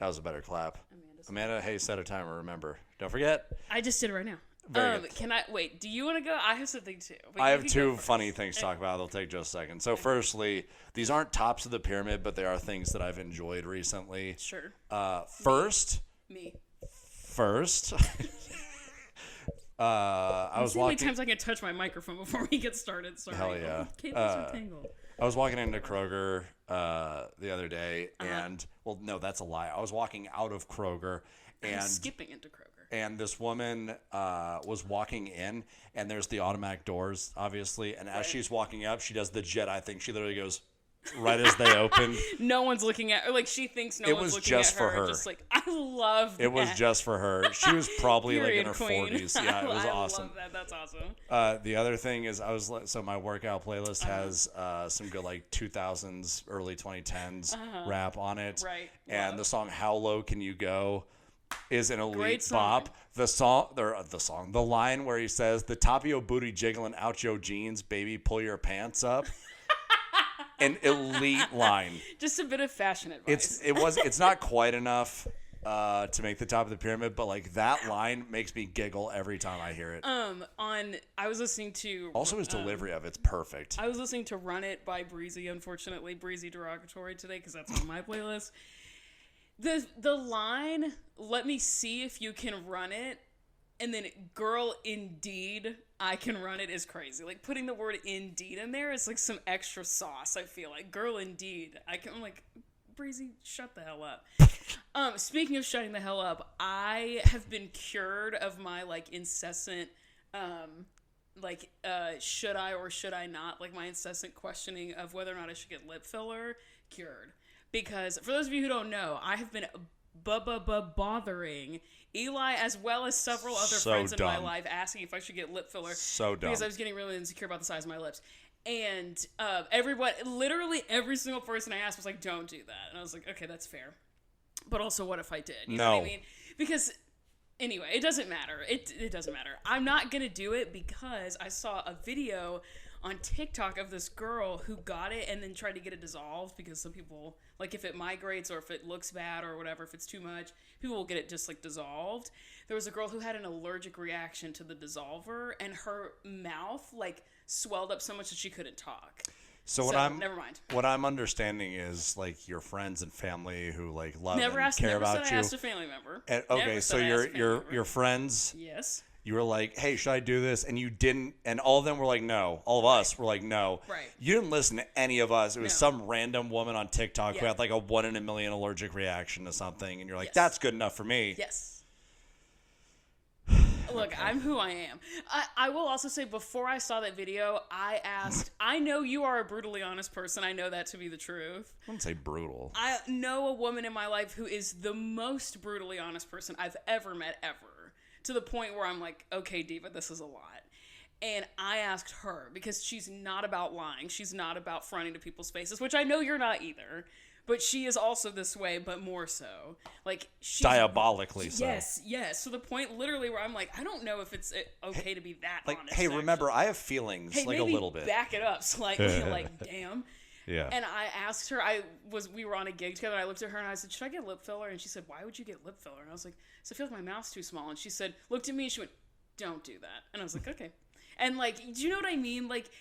That was a better clap. Amanda, hey, set a timer, remember. Don't forget. I just did it right now. Very good. Can I wait? Do you want to go? I have something too. I have two funny things to talk about. They'll take just a second. So, firstly, these aren't tops of the pyramid, but they are things that I've enjoyed recently. Sure. First. Me. First. I was see how many walking. times I can touch my microphone before we get started. Sorry. Hell yeah. Cables are tangled. I was walking into Kroger the other day, and well, no, that's a lie. I was walking out of Kroger, and skipping into Kroger. And this woman was walking in, and there's the automatic doors, obviously. And as she's walking up, she does the Jedi thing. She literally goes right as they open. No one's looking at her. Like, she thinks no one's looking at her. It was just for her. Just like, I love that. It was just for her. She was probably like in her queen. 40s. Yeah, it was awesome. I love that. That's awesome. The other thing is so my workout playlist has some good like 2000s, early 2010s rap on it. Right. And the song How Low Can You Go is an elite bop. The line where he says, "The top of your booty jiggling out your jeans, baby, pull your pants up." An elite line. Just a bit of fashion advice. It's not quite enough to make the top of the pyramid, but like that line makes me giggle every time I hear it. I was listening to also his delivery of it's perfect. I was listening to "Run It" by Breezy. Unfortunately, Breezy derogatory today because that's on my playlist. The line, "Let me see if you can run it," and then "girl, indeed, I can run it," is crazy. Like, putting the word "indeed" in there is like some extra sauce, I feel like. "Girl, indeed, I can." I'm like, Breezy, shut the hell up. Speaking of shutting the hell up, I have been cured of my like incessant should I or should I not, like my incessant questioning of whether or not I should get lip filler, cured. Because, for those of you who don't know, I have been bothering Eli as well as several other friends in my life asking if I should get lip filler. So dumb. Because I was getting really insecure about the size of my lips. And literally every single person I asked was like, don't do that. And I was like, okay, that's fair. But also, what if I did? You know what I mean? Because, anyway, it doesn't matter. It doesn't matter. I'm not going to do it because I saw a video on TikTok of this girl who got it and then tried to get it dissolved because some people, like if it migrates or if it looks bad or whatever, if it's too much, people will get it just like dissolved. There was a girl who had an allergic reaction to the dissolver and her mouth like swelled up so much that she couldn't talk. So never mind. What I'm understanding is like your friends and family who like love never and asked, care never about said you. I asked a family member. And, okay, so your friends. Yes. You were like, hey, should I do this? And you didn't. And all of them were like, no. All of us were like, no. Right. You didn't listen to any of us. It was some random woman on TikTok who had like a 1 in a million allergic reaction to something. And you're like, that's good enough for me. Yes. Look, I'm who I am. I will also say, before I saw that video, I asked, I know you are a brutally honest person. I know that to be the truth. I wouldn't say brutal. I know a woman in my life who is the most brutally honest person I've ever met, ever. To the point where I'm like, okay, Diva, this is a lot. And I asked her, because she's not about lying. She's not about fronting to people's faces, which I know you're not either. But she is also this way, but more so. Like, she's diabolically so. Yes. To the point literally where I'm like, I don't know if it's okay to be that like, honest. Hey, remember, I have feelings, like maybe a little bit. Back it up slightly, like, damn. Yeah. And I asked her, we were on a gig together, and I looked at her and I said, should I get lip filler? And she said, why would you get lip filler? And I was like, I feel like my mouth's too small. And she said, looked at me and she went, don't do that. And I was like, okay. And like, do you know what I mean? Like,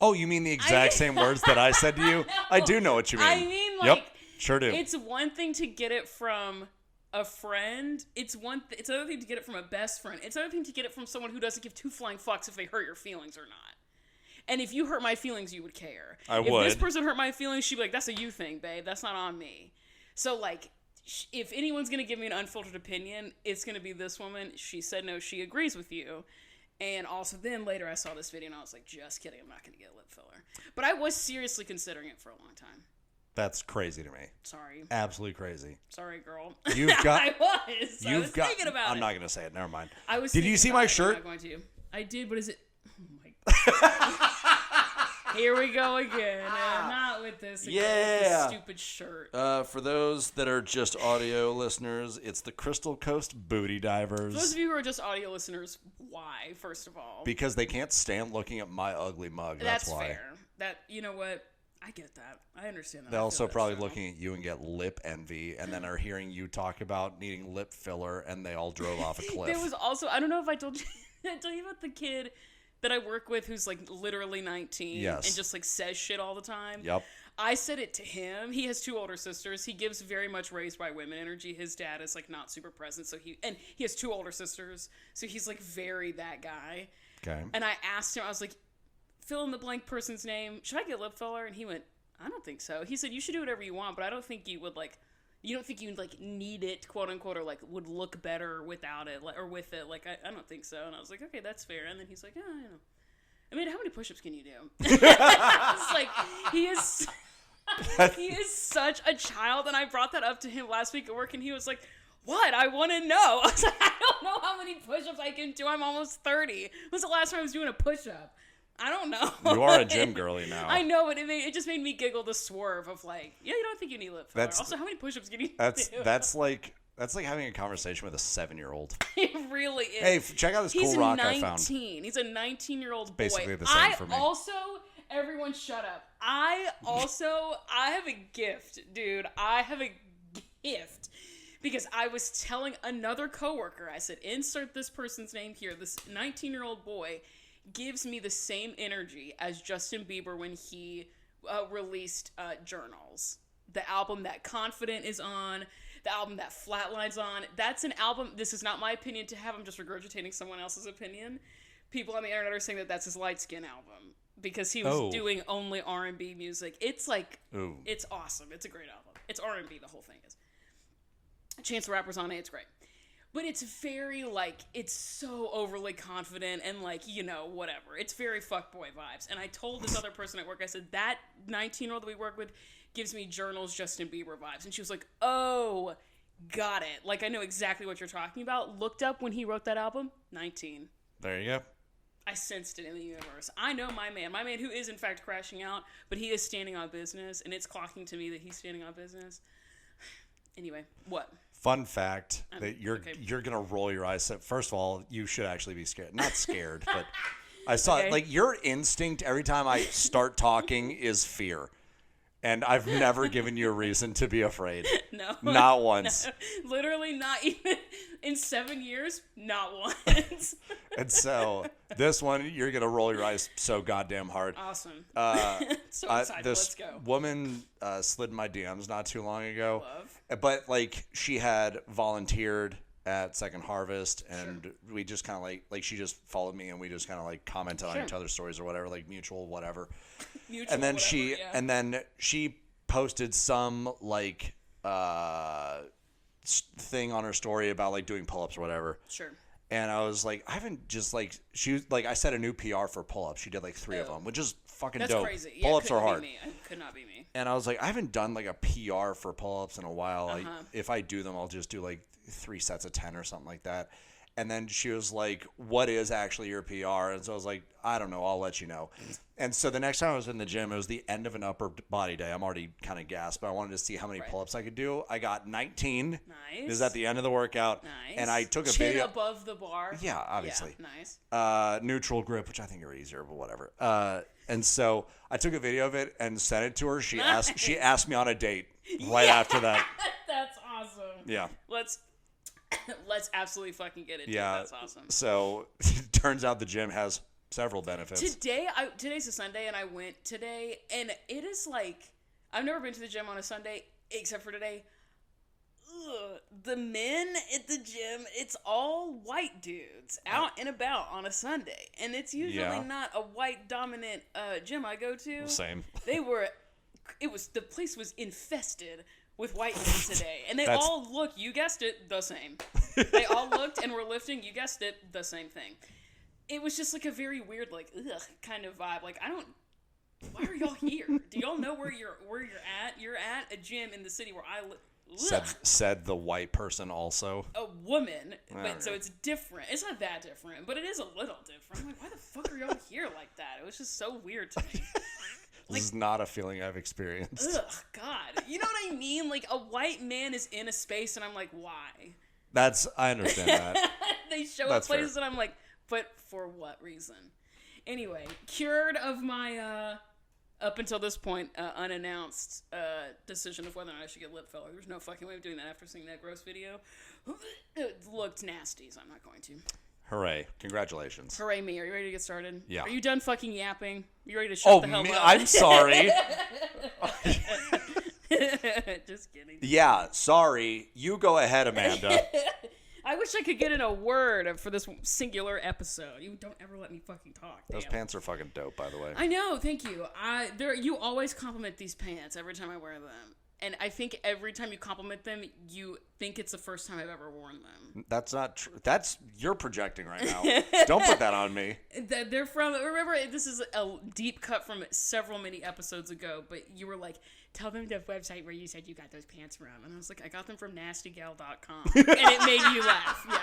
oh, you mean the exact same words that I said to you? I do know what you mean. I mean, like, yep, sure do. It's one thing to get it from a friend. It's another thing to get it from a best friend. It's another thing to get it from someone who doesn't give two flying fucks if they hurt your feelings or not. And if you hurt my feelings, you would care. If this person hurt my feelings, she'd be like, that's a you thing, babe. That's not on me. So, like, if anyone's going to give me an unfiltered opinion, it's going to be this woman. She said no, she agrees with you. And also then later I saw this video and I was like, just kidding, I'm not going to get lip filler. But I was seriously considering it for a long time. That's crazy to me. Sorry. Absolutely crazy. Sorry, girl. You've got. I was thinking about it. I'm not going to say it. Never mind. Did you see my shirt? I'm not going to. I did, but is it? Oh my God. Here we go again. Not with this again. Yeah. With this stupid shirt. For those that are just audio listeners, it's the Crystal Coast Booty Divers. For those of you who are just audio listeners, why, first of all? Because they can't stand looking at my ugly mug. That's why. Fair. You know what? I get that. I understand that. They're also probably looking at you and get lip envy, and then are hearing you talk about needing lip filler, and they all drove off a cliff. There was also, I don't know if I told you, I told you about the kid that I work with who's like literally 19 and just like says shit all the time. Yep. I said it to him. He has 2 older sisters. He gives very much raised by women energy. His dad is like not super present, so he has 2 older sisters, so he's like very that guy. Okay. And I asked him, I was like, fill in the blank person's name. Should I get lip filler? And he went, I don't think so. He said, you should do whatever you want, but I don't think you would like, you don't think you like need it, quote unquote, or like would look better without it, like, or with it. Like, I don't think so. And I was like, okay, that's fair. And then he's like, yeah, you know. I mean, how many push-ups can you do? It's like, he is such a child. And I brought that up to him last week at work, and he was like, what? I want to know. I was like, I don't know how many push-ups I can do. I'm almost 30. When was the last time I was doing a push-up? I don't know. You are a gym girly now. I know, but it just made me giggle the swerve of like, yeah, you don't think you need lip filler. Also, how many push-ups can you do? That's like having a conversation with a 7-year-old. It really is. Hey, check out this cool rock I found. He's a 19-year-old boy. Basically the same for me. Everyone shut up. I have a gift, dude. I have a gift. Because I was telling another coworker, I said, insert this person's name here. This 19-year-old boy gives me the same energy as Justin Bieber when he released Journals. The album that Confident is on, the album that Flatline's on. That's an album, this is not my opinion to have, I'm just regurgitating someone else's opinion. People on the internet are saying that that's his Light Skin album. Because he was doing only R&B music. It's like, it's awesome. It's a great album. It's R&B, the whole thing is. Chance the Rapper's on it, it's great. But it's very, like, it's so overly confident and, like, you know, whatever. It's very fuckboy vibes. And I told this other person at work, I said, that 19-year-old that we work with gives me Journals Justin Bieber vibes. And she was like, oh, got it. Like, I know exactly what you're talking about. Looked up when he wrote that album, 19. There you go. I sensed it in the universe. I know my man who is, in fact, crashing out, but he is standing on business, and it's clocking to me that he's standing on business. Anyway, what? Fun fact that you're gonna roll your eyes. First of all, you should actually be scared. Not scared, but I saw like your instinct every time I start talking is fear, and I've never given you a reason to be afraid. No, not once. No, literally, not even in 7 years. Not once. And so this one, you're gonna roll your eyes so goddamn hard. Awesome. So excited. This Let's go. woman slid in my DMs not too long ago. Love. But like she had volunteered at Second Harvest, and we just kind of like she just followed me, and we just kind of like commented on each other's stories or whatever, like mutual whatever. And then she posted some like thing on her story about like doing pull-ups or whatever. Sure. And I was like, I haven't just like I set a new PR for pull-ups. She did like 3 of them, which is fucking dope. That's crazy. Yeah, pull-ups are hard. It could not be me. And I was like, I haven't done like a PR for pull-ups in a while. If I do them, I'll just do like 3 sets of 10 or something like that. And then she was like, what is actually your PR? And so I was like, I don't know. I'll let you know. And so the next time I was in the gym, it was the end of an upper body day. I'm already kind of gassed, but I wanted to see how many pull-ups I could do. I got 19. Nice. It was at the end of the workout. Nice. And I took a Chin video. above the bar. Yeah, obviously. Yeah, nice. Neutral grip, which I think are easier, but whatever. And so I took a video of it and sent it to her. She asked me on a date right after that. That's awesome. Yeah. Let's absolutely fucking get it. Yeah. That's awesome. So it turns out the gym has several benefits. Today's a Sunday, and I went today, and it is like, I've never been to the gym on a Sunday except for today. Ugh, the men at the gym, it's all white dudes out and about on a Sunday, and it's usually not a white dominant gym I go to. Same. The place was infested with white men today, and they all look, you guessed it, the same. They all looked and were lifting, you guessed it, the same thing. It was just like a very weird, like, ugh, kind of vibe. Like, why are y'all here? Do y'all know where you're at? You're at a gym in the city where I live. Said the white person also. A woman, but so it's different. It's not that different, but it is a little different. I'm like, why the fuck are y'all here like that? It was just so weird to me. This is not a feeling I've experienced. Ugh, God. You know what I mean? Like, a white man is in a space, and I'm like, why? I understand that. They show up places, fair. And I'm like, but for what reason? Anyway, cured of my up until this point, unannounced decision of whether or not I should get lip filler. There's no fucking way of doing that after seeing that gross video. It looked nasty, so I'm not going to. Hooray. Congratulations. Hooray me. Are you ready to get started? Yeah. Are you done fucking yapping? You ready to shut the hell up? I'm sorry. Just kidding. Yeah, sorry. You go ahead, Amanda. I wish I could get in a word for this singular episode. You don't ever let me fucking talk. Damn. Those pants are fucking dope, by the way. I know, thank you. You always compliment these pants every time I wear them. And I think every time you compliment them, you think it's the first time I've ever worn them. That's not true. You're projecting right now. Don't put that on me. They're from, remember, this is a deep cut from several many episodes ago, but you were like, tell them the website where you said you got those pants from. And I was like, I got them from nastygal.com. And it made you laugh. Yeah.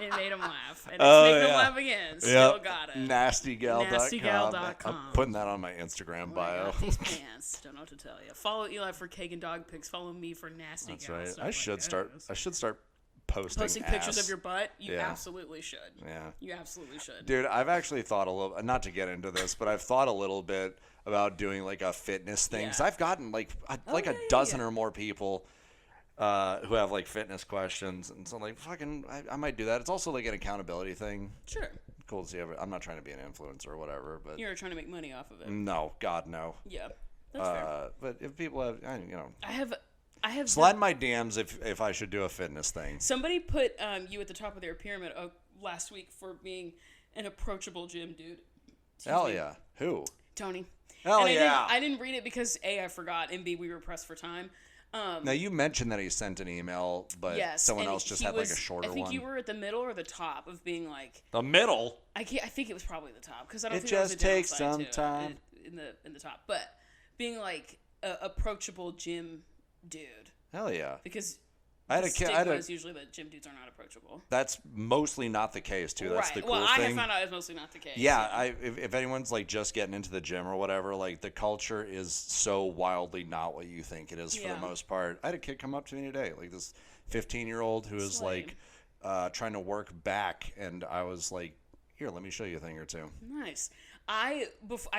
It made them laugh. And it's making them laugh again. Still got it. Nastygal.com. I'm putting that on my Instagram bio. I got these pants. Don't know what to tell you. Follow Eli for cake and dog pics. Follow me for nasty That's gal. right. Stuff I should start posting pictures of your butt. You absolutely should. Yeah. You absolutely should. Dude, I've actually thought a little, not to get into this, but I've thought a little bit about doing like a fitness thing. Because I've gotten like a dozen or more people who have like fitness questions, and so I'm like, fucking, I might do that. It's also like an accountability thing. Sure. Cool to see. I'm not trying to be an influencer or whatever, but you're trying to make money off of it. No, God, no. Yeah, that's fair. But if people have, I have slide my DMs if I should do a fitness thing. Somebody put you at the top of their pyramid last week for being an approachable gym dude. Hell yeah. Who? Tony. Hell yeah. I didn't read it because A, I forgot, and B, we were pressed for time. Now, you mentioned that he sent an email, but someone else just had like a shorter one. I think you were at the middle or the top of being like... The middle? I think it was probably the top, because I don't think it just takes some time. In the top. But being like a approachable gym dude. Hell yeah. Because stigma is usually that gym dudes are not approachable. That's mostly not the case, too. That's the cool thing. Well, I have found out it's mostly not the case. Yeah, if anyone's like just getting into the gym or whatever, like the culture is so wildly not what you think it is for the most part. I had a kid come up to me today, like this 15-year-old who is like trying to work back, and I was like, here, let me show you a thing or two. Nice. I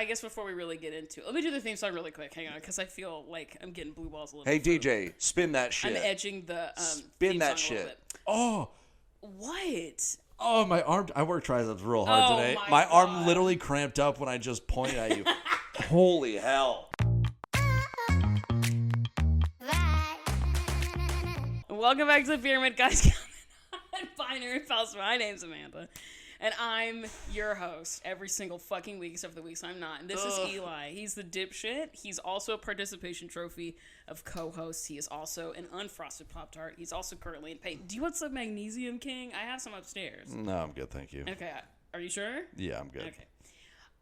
guess before we really get into it, let me do the theme song really quick. Hang on, because I feel like I'm getting blue balls a little bit. Hey, DJ, spin that shit. I'm edging the spin that shit. Oh. What? Oh, my arm. I worked triceps real hard today. My arm literally cramped up when I just pointed at you. Holy hell. Welcome back to the Pyramid, guys. Binary Pals. My name's Amanda. And I'm your host every single fucking week, except for the weeks I'm not. And this is Eli. He's the dipshit. He's also a participation trophy of co-hosts. He is also an unfrosted Pop-Tart. He's also currently in pain. Do you want some Magnesium King? I have some upstairs. No, I'm good, thank you. Okay. Are you sure? Yeah, I'm good.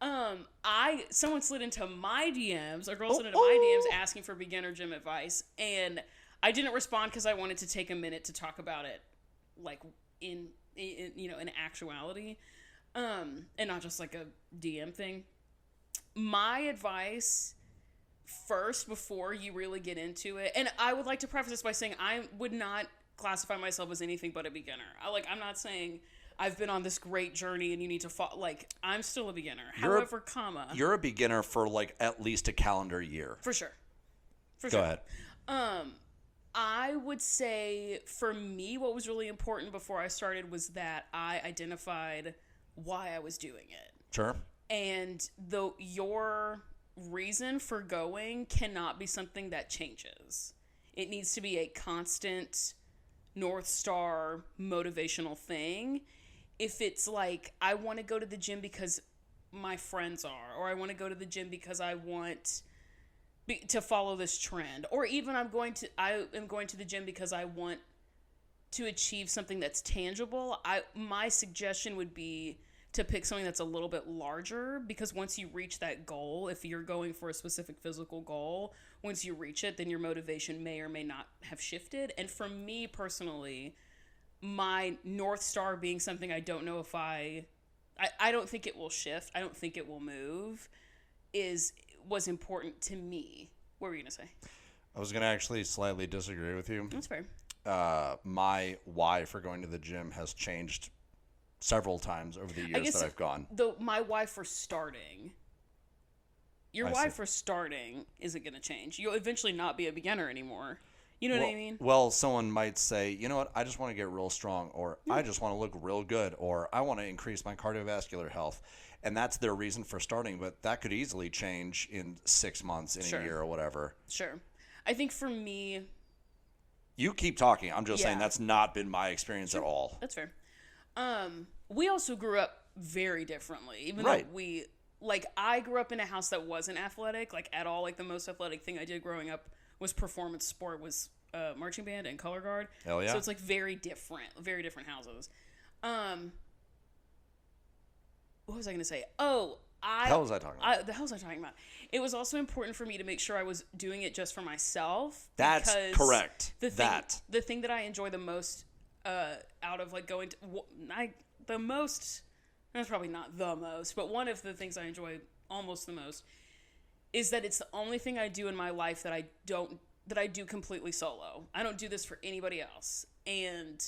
Okay. Someone slid into my DMs, a girl slid into my DMs asking for beginner gym advice. And I didn't respond because I wanted to take a minute to talk about it, like, in actuality, and not just like a DM thing. My advice first, before you really get into it, and I would like to preface this by saying I would not classify myself as anything but a beginner. I'm not saying I've been on this great journey and you need to follow. Like, I'm still a beginner. However, you're a beginner for like at least a calendar year. For sure. Go ahead. I would say for me, what was really important before I started was that I identified why I was doing it. Sure. And your reason for going cannot be something that changes. It needs to be a constant North Star motivational thing. If it's like, I want to go to the gym because my friends are, or I want to go to the gym because I want to follow this trend, or even I am going to the gym because I want to achieve something that's tangible. My suggestion would be to pick something that's a little bit larger, because once you reach that goal, if you're going for a specific physical goal, once you reach it, then your motivation may or may not have shifted. And for me personally, my North Star being something I don't know if I don't think it will shift, I don't think it will move, was important to me. What were you going to say? I was going to actually slightly disagree with you. That's fair. My why for going to the gym has changed several times over the years that I've gone. My why for starting, Your why for starting isn't going to change. You'll eventually not be a beginner anymore. You know what I mean? Well, someone might say, you know what, I just want to get real strong, or I just want to look real good, or I want to increase my cardiovascular health. And that's their reason for starting, but that could easily change in 6 months, in a year, or whatever. Sure. I think for me... You keep talking. I'm just saying that's not been my experience at all. That's fair. We also grew up very differently. Even though we... Like, I grew up in a house that wasn't athletic, like, at all. Like, the most athletic thing I did growing up was performance sport, was marching band and color guard. Hell yeah. So it's, like, very different houses. What was I going to say? Oh, the hell was I talking about? The hell was I talking about? It was also important for me to make sure I was doing it just for myself. That's correct. The thing that I enjoy the most out of, like, going to... the most... That's probably not the most, but one of the things I enjoy almost the most is that it's the only thing I do in my life that I do completely solo. I don't do this for anybody else. And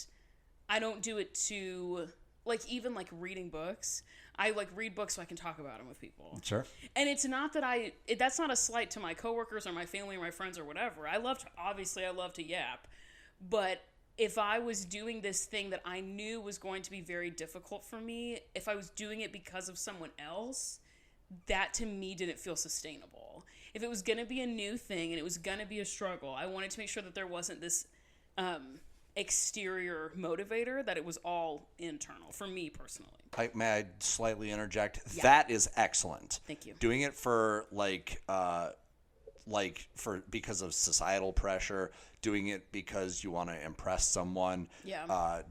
I don't do it to, like, even, like, reading books. I, like, read books so I can talk about them with people. Sure. And it's not that that's not a slight to my coworkers or my family or my friends or whatever. I love to yap. But if I was doing this thing that I knew was going to be very difficult for me, if I was doing it because of someone else, that to me didn't feel sustainable. If it was going to be a new thing and it was going to be a struggle, I wanted to make sure that there wasn't this exterior motivator, that it was all internal for me personally. May I slightly interject? Yeah. That is excellent. Thank you. Doing it for because of societal pressure, doing it because you want to impress someone,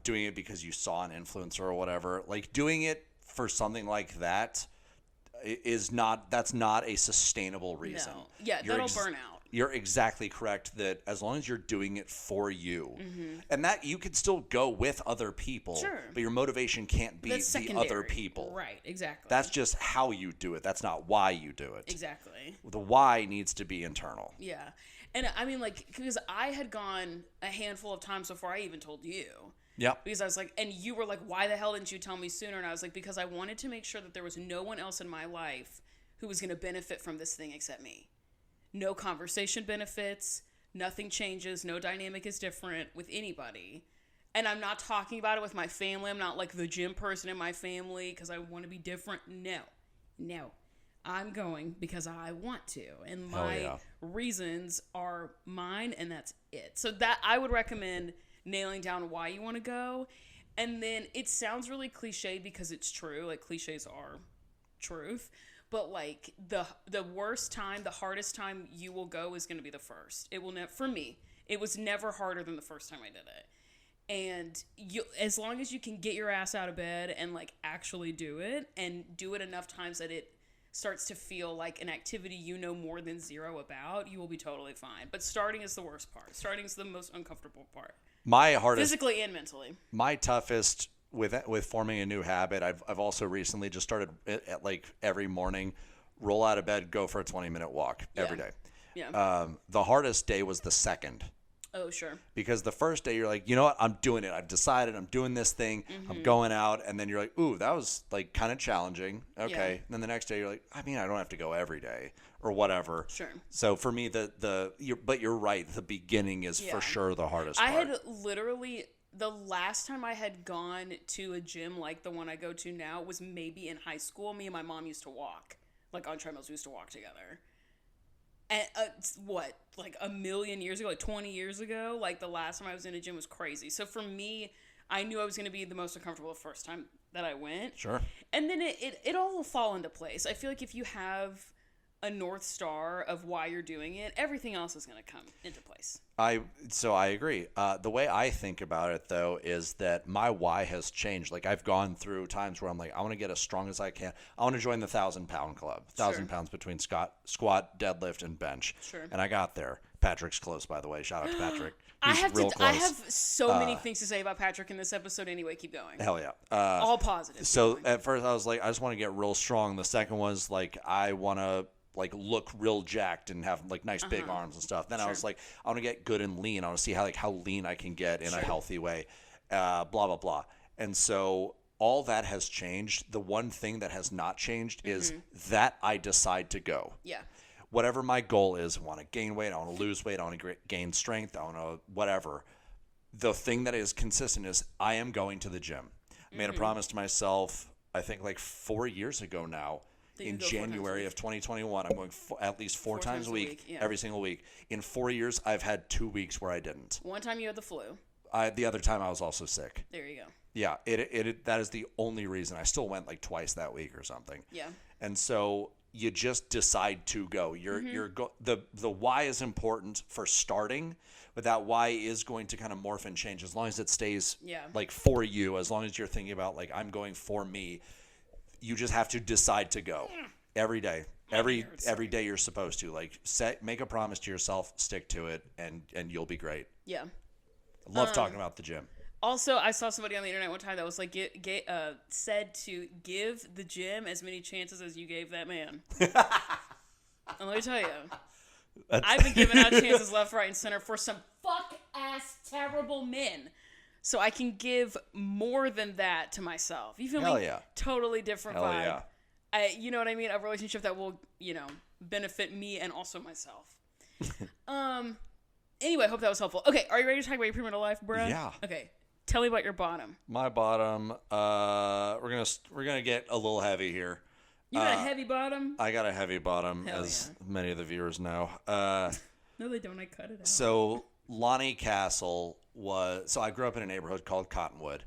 doing it because you saw an influencer or whatever, like doing it for something like that that's not a sustainable reason. No. Yeah, that'll burn out. You're exactly correct that as long as you're doing it for you, and that you could still go with other people, sure, but your motivation can't be the other people. Right, exactly. That's just how you do it. That's not why you do it. Exactly. The why needs to be internal. Yeah. And I mean, like, because I had gone a handful of times before I even told you. Yeah. Because I was like, and you were like, why the hell didn't you tell me sooner? And I was like, because I wanted to make sure that there was no one else in my life who was going to benefit from this thing except me. No conversation benefits, nothing changes, no dynamic is different with anybody. And I'm not talking about it with my family. I'm not like the gym person in my family because I want to be different. No. I'm going because I want to. And my reasons are mine, and that's it. So that I would recommend nailing down why you want to go. And then it sounds really cliche because it's true. Like, cliches are truth. But, like, the worst time, the hardest time you will go is going to be the first. It will for me, it was never harder than the first time I did it. And as long as you can get your ass out of bed and, like, actually do it, and do it enough times that it starts to feel like an activity you know more than zero about, you will be totally fine. But starting is the worst part. Starting is the most uncomfortable part. My hardest, physically and mentally. My toughest with forming a new habit, I've also recently just started at like every morning, roll out of bed, go for a 20-minute walk every day. Yeah. The hardest day was the second. Oh, sure. Because the first day you're like, you know what, I'm doing it. I've decided I'm doing this thing. I'm going out. And then you're like, ooh, that was like kind of challenging. Okay. Yeah. And then the next day you're like, I mean, I don't have to go every day or whatever. Sure. So for me, but you're right. The beginning is for sure the hardest part. I had literally, the last time I had gone to a gym like the one I go to now was maybe in high school. Me and my mom used to walk, like on treadmills. We used to walk together. And what, like a million years ago, like 20 years ago, like the last time I was in a gym was crazy. So for me, I knew I was going to be the most uncomfortable the first time that I went. Sure. And then it all will fall into place. I feel like if you have a North Star of why you're doing it, everything else is going to come into place. So I agree. The way I think about it, though, is that my why has changed. Like, I've gone through times where I'm like, I want to get as strong as I can. I want to join the 1,000-pound club. 1,000 pounds between squat, deadlift, and bench. Sure. And I got there. Patrick's close, by the way. Shout out to Patrick. I have so many things to say about Patrick in this episode anyway. Keep going. Hell yeah. All positive. So at first I was like, I just want to get real strong. The second was like, I want to like look real jacked and have like nice big arms and stuff. Then I was like, I want to get good and lean. I want to see how lean I can get in a healthy way. Blah, blah, blah. And so all that has changed. The one thing that has not changed is that I decide to go. Yeah. Whatever my goal is, I want to gain weight, I want to lose weight, I want to gain strength, I want to whatever. The thing that is consistent is I am going to the gym. I made a promise to myself, I think like 4 years ago now, in January of 2021. I'm going at least four times a week, every single week. In 4 years, I've had 2 weeks where I didn't. One time you had the flu. The other time I was also sick. There you go. Yeah, that is the only reason. I still went like twice that week or something. Yeah. And so you just decide to go. The why is important for starting, but that why is going to kind of morph and change as long as it stays like for you. As long as you're thinking about like I'm going for me, you just have to decide to go every day. Every day you're supposed to like make a promise to yourself, stick to it, and you'll be great. Yeah. I love talking about the gym. Also, I saw somebody on the internet one time that was like, said to give the gym as many chances as you gave that man. And let me tell you, I've been giving out chances left, right, and center for some fuck-ass terrible men. So I can give more than that to myself. You feel me? Hell yeah. Totally different Hell vibe. Yeah. You know what I mean? A relationship that will, benefit me and also myself. Anyway, I hope that was helpful. Okay, are you ready to talk about your perimeter life, bro? Yeah. Okay. Tell me about your bottom. My bottom, we're gonna get a little heavy here. You got a heavy bottom? I got a heavy bottom, Hell as many of the viewers know. No, they don't. I cut it out. So Lonnie Castle so I grew up in a neighborhood called Cottonwood,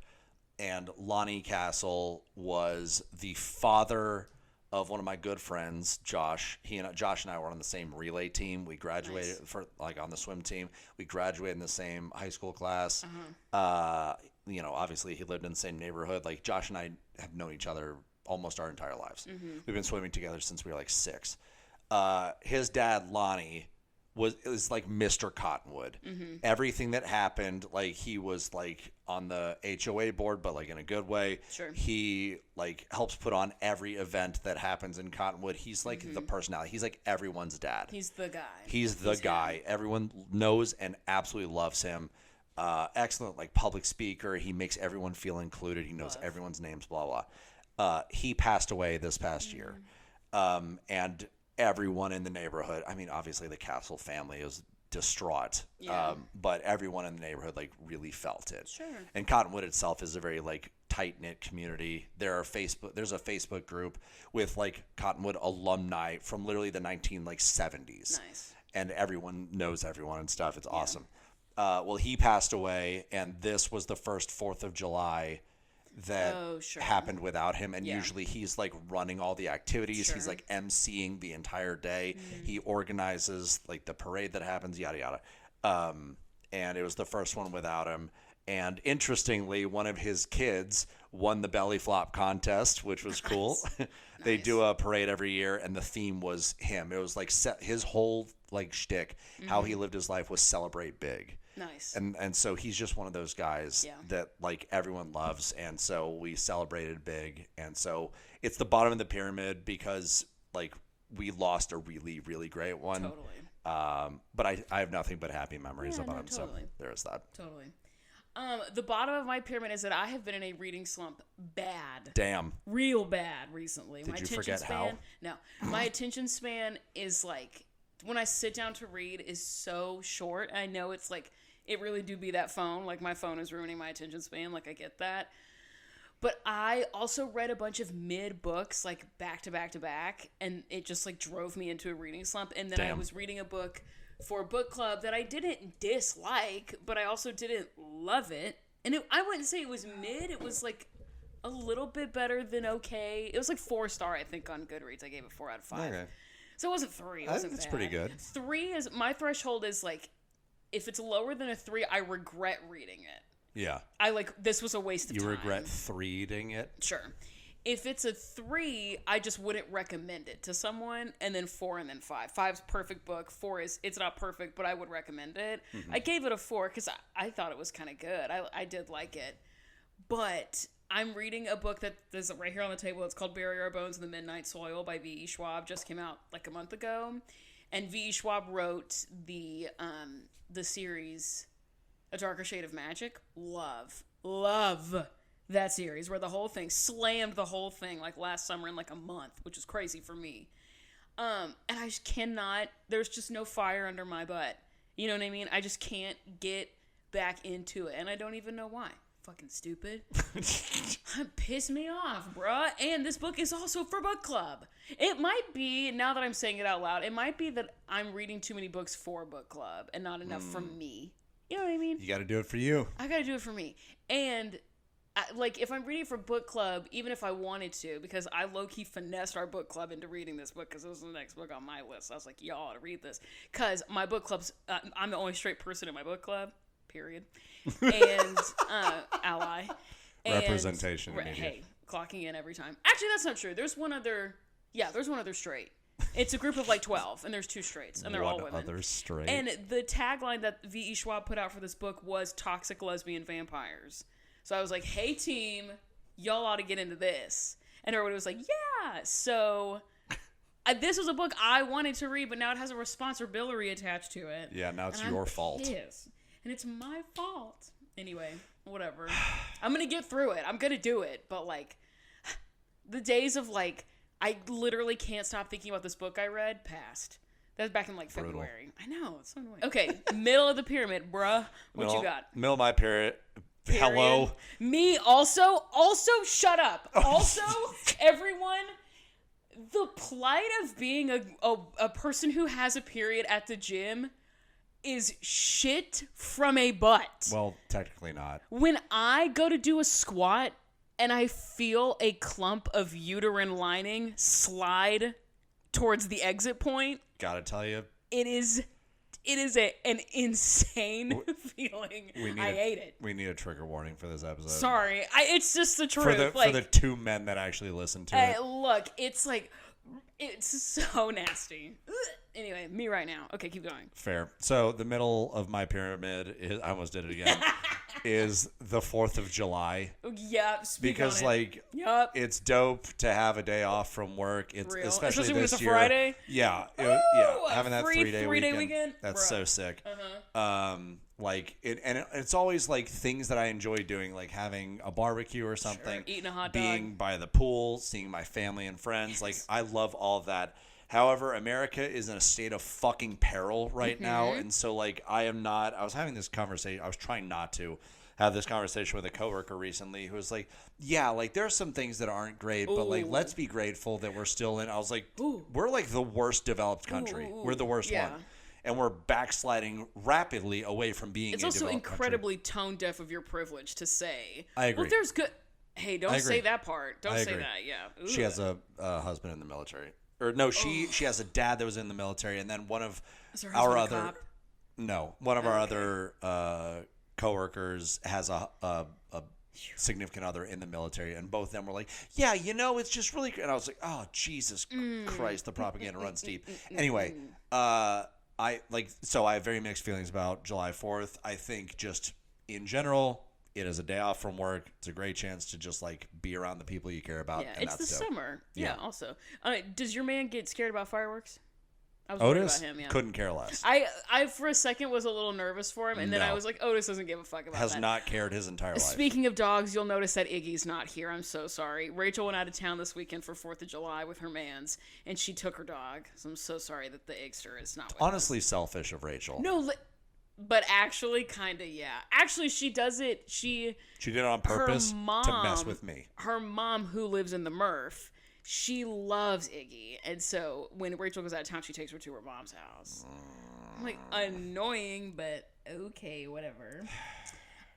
and Lonnie Castle was the father of one of my good friends, Josh. Josh and I were on the same relay team. We graduated on the swim team. We graduated in the same high school class. Obviously he lived in the same neighborhood. Like Josh and I have known each other almost our entire lives. We've been swimming together since we were like 6. His dad, Lonnie, was like Mr. Cottonwood. Everything that happened, like he was like on the HOA board, but like in a good way. Sure. He like helps put on every event that happens in Cottonwood. He's like the personality. He's like everyone's dad. He's the guy. He's the guy. Him. Everyone knows and absolutely loves him. Excellent like public speaker. He makes everyone feel included. He knows everyone's names, blah, blah. He passed away this past year. And everyone in the neighborhood, I mean, obviously the Castle family is distraught, but everyone in the neighborhood like really felt it. Sure. And Cottonwood itself is a very like tight-knit community. There's a Facebook group with like Cottonwood alumni from literally the 1970s. Nice. And everyone knows everyone and stuff. It's awesome. Well, he passed away, and this was the first 4th of July that happened without him, and usually he's like running all the activities. He's like emceeing the entire day. He organizes like the parade that happens, yada yada. And it was the first one without him. And interestingly, one of his kids won the belly flop contest, which was cool. They do a parade every year, and the theme was him. It was like his whole like shtick, how he lived his life was celebrate big. Nice. And so he's just one of those guys that like everyone loves, and so we celebrated big. And so it's the bottom of the pyramid because like we lost a really, really great one. Totally. But I have nothing but happy memories about him. Totally. So there's that. Totally. The bottom of my pyramid is that I have been in a reading slump bad. Damn. Real bad recently. Did you forget how? No. My attention span is like, when I sit down to read is so short. I know it's like, it really do be that phone. Like my phone is ruining my attention span. Like I get that. But I also read a bunch of mid books like back to back to back. And it just like drove me into a reading slump. And then I was reading a book for a book club that I didn't dislike, but I also didn't love it. And I wouldn't say it was mid. It was like a little bit better than okay. It was like 4-star, I think, on Goodreads. I gave it 4 out of 5. Okay. So it wasn't 3. It wasn't That's bad. Pretty good. 3 is, my threshold is like, if it's lower than a 3, I regret reading it. Yeah. This was a waste of time. You regret reading it? Sure. If it's a 3, I just wouldn't recommend it to someone. And then 4 and then 5. 5's perfect book. 4 it's not perfect, but I would recommend it. I gave it a 4 because I thought it was kind of good. I did like it. But I'm reading a book that is right here on the table. It's called Bury Our Bones in the Midnight Soil by V.E. Schwab. Just came out like a month ago. And V.E. Schwab wrote the series A Darker Shade of Magic. Love that series, where the whole thing slammed the whole thing like last summer in like a month, which is crazy for me. And I just cannot, there's just no fire under my butt. You know what I mean? I just can't get back into it, and I don't even know why. Fucking stupid. Piss me off, bruh. And this book is also for book club. It might be, now that I'm saying it out loud, it might be that I'm reading too many books for book club and not enough for me. You know what I mean? You got to do it for you. I got to do it for me. And if I'm reading for book club, even if I wanted to, because I low-key finessed our book club into reading this book because it was the next book on my list. I was like, y'all ought to read this. Because my book club's, I'm the only straight person in my book club, period. And ally. Representation. Hey, clocking in every time. Actually, that's not true. There's one other straight. It's a group of like 12, and there's 2 straights, and they're all women. One other straight. And the tagline that V.E. Schwab put out for this book was toxic lesbian vampires. So I was like, hey, team, y'all ought to get into this. And everybody was like, yeah. So this was a book I wanted to read, but now it has a responsibility attached to it. Yeah, now it's your fault. Yes. And it's my fault. Anyway, whatever. I'm going to get through it. I'm going to do it. But, like, the days of, like, I literally can't stop thinking about this book I read passed. That was back in, like, February. I know. It's so annoying. Okay, middle of the pyramid, bruh. What you got? Middle of my period. Hello. Me also, shut up. Also, everyone, the plight of being a person who has a period at the gym is shit from a butt. Well, technically not. When I go to do a squat and I feel a clump of uterine lining slide towards the exit point, gotta tell you, it is an insane feeling. I hate it. We need a trigger warning for this episode. Sorry. It's just the truth. For the 2 men that actually listen to it. Look, it's like, it's so nasty. Anyway, me right now. Okay, keep going. Fair. So the middle of my pyramid is, I almost did it again, is the 4th of July. Yep. Because it's dope to have a day off from work. It's real. especially when this it's a year. Friday. Yeah, having that free 3-day weekend. That's so sick. Uh-huh. It's always like things that I enjoy doing, like having a barbecue or something, sure. Eating a hot dog, being by the pool, seeing my family and friends. Yes. Like I love all of that. However, America is in a state of fucking peril right now, and so like I was having this conversation. I was trying not to have this conversation with a coworker recently who was like, yeah, like there's some things that aren't great, but like let's be grateful that we're still in. I was like, we're like the worst developed country. We're the worst one. And we're backsliding rapidly away from being. It's also incredibly tone deaf of your privilege to say. I agree. Well, there's good. Hey, don't say that part. Don't say that. Yeah. Ooh. She has a husband in the military, or no? She has a dad that was in the military, and then one of our other coworkers has a significant other in the military, and both of them were like, yeah, it's just really good. And I was like, oh, Jesus Christ, the propaganda runs deep. Anyway, I have very mixed feelings about July 4th. I think just in general, it is a day off from work. It's a great chance to just like be around the people you care about. Yeah, and it's the summer. Yeah. Also, does your man get scared about fireworks? I was Otis worried about him, yeah. Couldn't care less. I for a second was a little nervous for him, and then I was like, Otis doesn't give a fuck about that. Has not cared his entire life. Speaking of dogs, you'll notice that Iggy's not here. I'm so sorry. Rachel went out of town this weekend for 4th of July with her mans, and she took her dog. So I'm so sorry that the Eggster is not with Honestly, selfish of Rachel. No, but actually, kind of, yeah. Actually, she does it. She did it on purpose to mess with me. Her mom, who lives in the MRF, she loves Iggy, and so when Rachel goes out of town, she takes her to her mom's house. I'm like, annoying, but okay, whatever.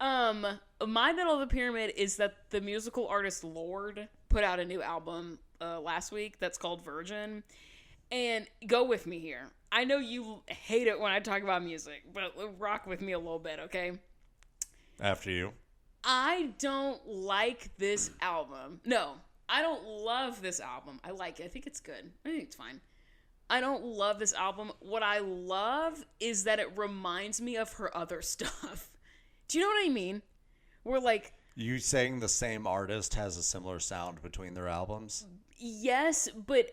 My middle of the pyramid is that the musical artist Lorde put out a new album last week that's called Virgin, and go with me here. I know you hate it when I talk about music, but rock with me a little bit, okay? After you. I don't like this album. No. I don't love this album. I like it. I think it's good. I think it's fine. I don't love this album. What I love is that it reminds me of her other stuff. Do you know what I mean? We're like... You saying the same artist has a similar sound between their albums? Yes, but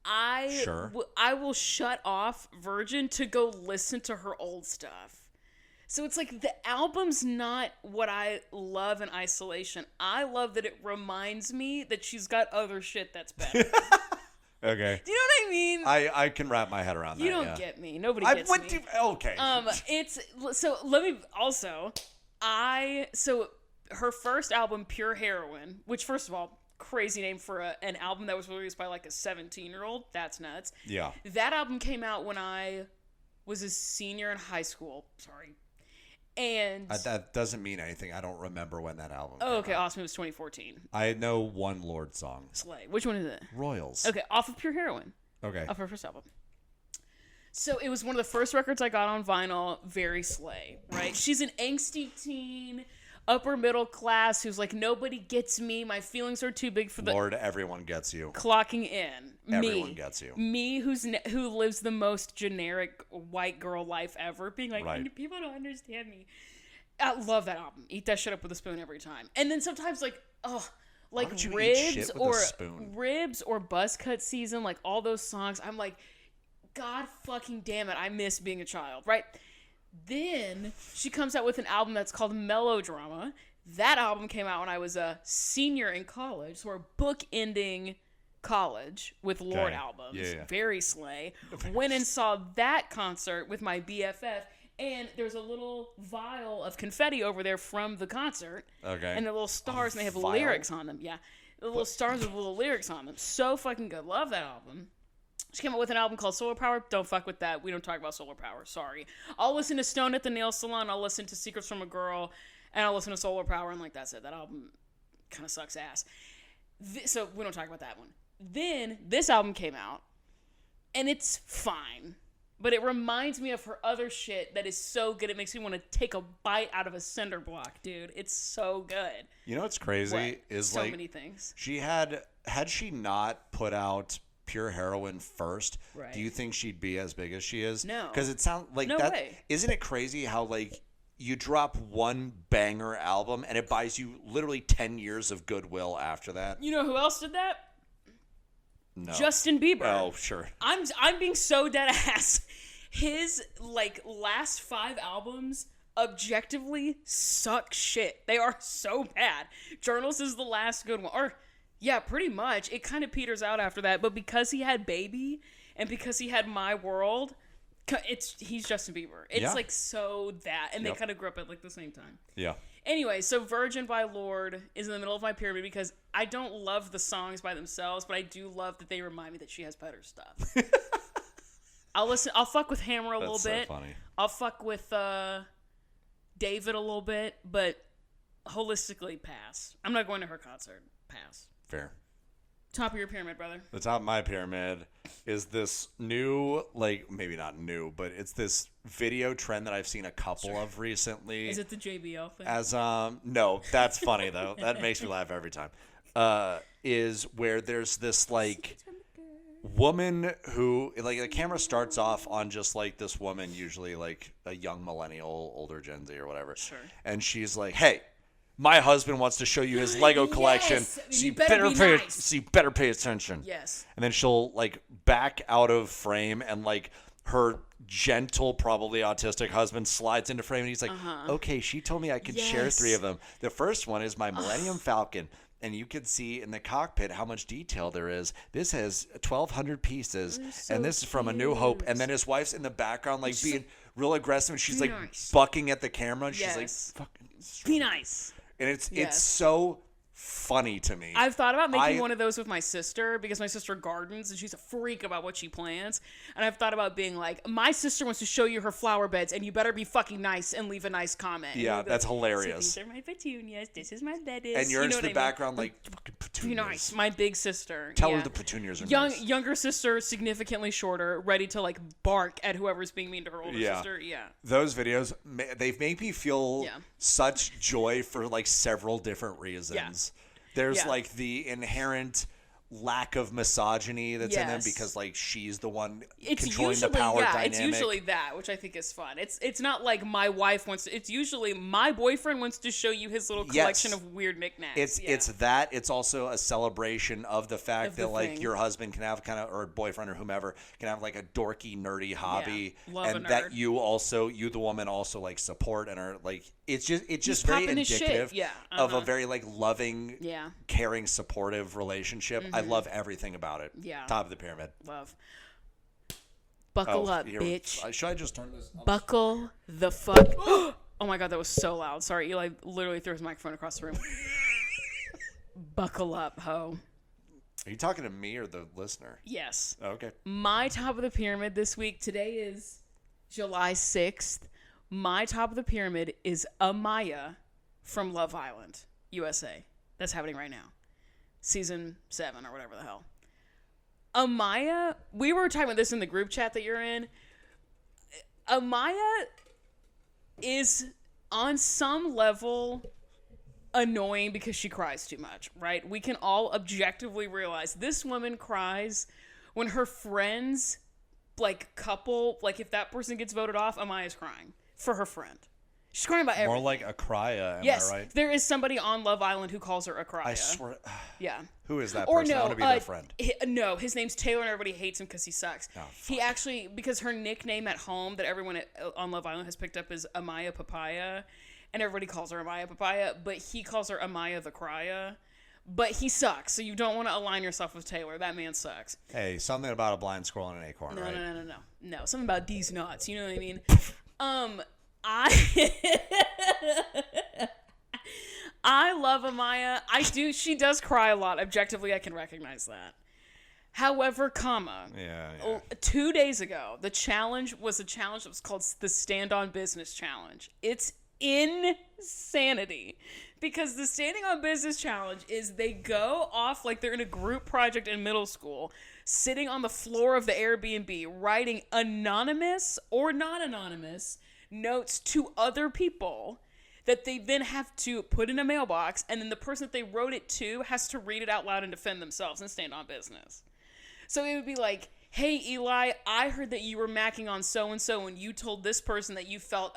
I will shut off Virgin to go listen to her old stuff. So it's like the album's not what I love in isolation. I love that it reminds me that she's got other shit that's better. Okay. Do you know what I mean? I can wrap my head around that. You don't get me. Nobody gets me. Okay. It's so let me also so her first album, Pure Heroin, which first of all, crazy name for an album that was released by like a 17-year-old. That's nuts. Yeah. That album came out when I was a senior in high school. Sorry. And that doesn't mean anything. I don't remember when that album came out. Awesome. It was 2014. I know one Lorde song. Slay. Which one is it? Royals. Okay, off of Pure Heroin. Okay. Off her first album. So it was one of the first records I got on vinyl. Very slay, right? She's an angsty teen, upper middle class who's like, nobody gets me. My feelings are too big for the... Lord, everyone gets you. Clocking in. Everyone gets you. Me, who lives the most generic white girl life ever, being like, right. People don't understand me. I love that album. Eat that shit up with a spoon every time. And then sometimes Ribs or Buzzcut Season, like all those songs, I'm like, God fucking damn it, I miss being a child, right? Then she comes out with an album that's called Melodrama. That album came out when I was a senior in college, so we're bookending college with Lorde albums. Yeah. Very slay. Went and saw that concert with my BFF, and there's a little vial of confetti over there from the concert. Okay. And the little stars, and they have lyrics on them. Yeah. The little stars with little lyrics on them. So fucking good. Love that album. She came out with an album called Solar Power. Don't fuck with that. We don't talk about Solar Power. Sorry. I'll listen to Stone at the Nail Salon. I'll listen to Secrets from a Girl. And I'll listen to Solar Power. And like that's it. That album kind of sucks ass. So we don't talk about that one. Then this album came out. And it's fine. But it reminds me of her other shit that is so good. It makes me want to take a bite out of a cinder block, dude. It's so good. You know what's crazy? Is so like many things. She had she not put out Pure Heroin first, right. Do you think she'd be as big as she is? No. Because it sounds like no that. Way. Isn't it crazy how like you drop one banger album and it buys you literally 10 years of goodwill after that? You know who else did that? No. Justin Bieber. Oh, sure. I'm being so dead ass. His like last 5 albums objectively suck shit. They are so bad. Journals is the last good one. Or yeah, pretty much. It kind of peters out after that, but because he had Baby and because he had My World, he's Justin Bieber. It's like so that, and they kind of grew up at like the same time. Yeah. Anyway, so Virgin by Lorde is in the middle of my pyramid because I don't love the songs by themselves, but I do love that they remind me that she has better stuff. I'll fuck with Hammer a little bit. That's so funny. I'll fuck with David a little bit, but holistically pass. I'm not going to her concert. Pass. Fair. Top of your pyramid, brother. The top of my pyramid is this new, like, maybe not new, but it's this video trend that I've seen a couple of recently. Is it the JBL thing? No, that's funny though. That makes me laugh every time. Is where there's this like woman who, like, the camera starts off on just like this woman, usually like a young millennial, older Gen Z or whatever. Sure. And she's like, "Hey, my husband wants to show you his Lego collection, yes. so you better pay attention." Yes. And then she'll like back out of frame, and like her gentle, probably autistic husband slides into frame, and he's like, "Okay, she told me I could share 3 of them. The first one is my Millennium Falcon." And you can see in the cockpit how much detail there is. This has 1,200 pieces, and this is from A New Hope. And then his wife's in the background, like being real aggressive, and she's like bucking at the camera, and she's like, "Fucking be nice." And it's so funny to me. I've thought about making one of those with my sister because my sister gardens and she's a freak about what she plants. And I've thought about being like, my sister wants to show you her flower beds and you better be fucking nice and leave a nice comment. Yeah, that's hilarious. So these are my petunias. This is my lettuce. And you're in the background like, be nice. My big sister. Tell her the petunias are nice. Younger sister, significantly shorter, ready to like bark at whoever's being mean to her older sister. Yeah. Those videos, they've made me feel such joy for like several different reasons. Yeah. There's like the inherent lack of misogyny that's in them because like she's the one controlling usually, the power dynamic. It's usually that, which I think is fun. It's not like my wife wants to, it's usually my boyfriend wants to show you his little collection of weird knickknacks. It's that. It's also a celebration of the fact that like your husband can have or boyfriend or whomever can have like a dorky, nerdy hobby, and that you the woman also like support and are like it's just very indicative of a very like loving, caring, supportive relationship. I love everything about it. Yeah. Top of the pyramid. Love. Buckle up, bitch. Should I just turn this up? Buckle the fuck. Oh my God, that was so loud. Sorry, Eli literally threw his microphone across the room. Buckle up, ho. Are you talking to me or the listener? Yes. Oh, okay. My top of the pyramid this week, today is July 6th. My top of the pyramid is Amaya from Love Island, USA. That's happening right now. Season 7 or whatever the hell. Amaya, we were talking about this in the group chat that you're in. Amaya is on some level annoying because she cries too much, right? We can all objectively realize this woman cries when her friends, like couple, like if that person gets voted off, Amaya's crying for her friend. She's crying about everything. More like a crya, yes, I right? There is somebody on Love Island who calls her a crya. I swear. Yeah. Who is that person? I want to be their friend. No, his name's Taylor and everybody hates him because he sucks. Oh, he actually, because her nickname at home that everyone on Love Island has picked up is Amaya Papaya, and everybody calls her Amaya Papaya, but he calls her Amaya the crya. But he sucks, so you don't want to align yourself with Taylor. That man sucks. Hey, something about a blind squirrel and an acorn, right? No. Something about these nuts. You know what I mean? I love Amaya. I do. She does cry a lot. Objectively, I can recognize that. However, 2 days ago, the challenge was a challenge that was called the Stand on Business Challenge. It's insanity. Because the Standing on Business Challenge is they go off like they're in a group project in middle school, sitting on the floor of the Airbnb, writing anonymous or not anonymous notes to other people that they then have to put in a mailbox, and then the person that they wrote it to has to read it out loud and defend themselves and stand on business. So it would be like, hey, Eli, I heard that you were macking on so-and-so and you told this person that you felt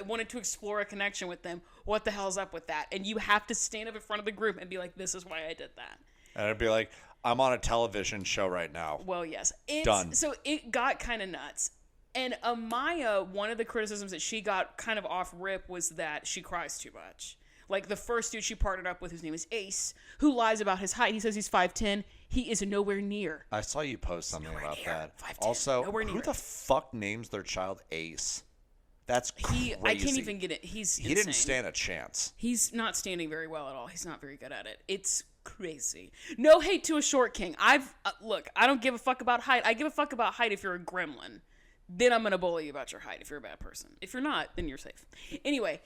wanted to explore a connection with them. What the hell's up with that? And you have to stand up in front of the group and be like, this is why I did that. And it'd be like, I'm on a television show right now. Well, yes. Done. So it got kind of nuts. And Amaya, one of the criticisms that she got kind of off rip was that she cries too much. Like the first dude she partnered up with, whose name is Ace, who lies about his height. He says he's 5'10". He is nowhere near. I saw you post something about that. 5'10". Also, who the fuck names their child Ace? That's crazy. I can't even get it. He didn't stand a chance. He's not standing very well at all. He's not very good at it. It's crazy. No hate to a short king. Look, I don't give a fuck about height. I give a fuck about height if you're a gremlin. Then I'm going to bully you about your height if you're a bad person. If you're not, then you're safe. Anyway,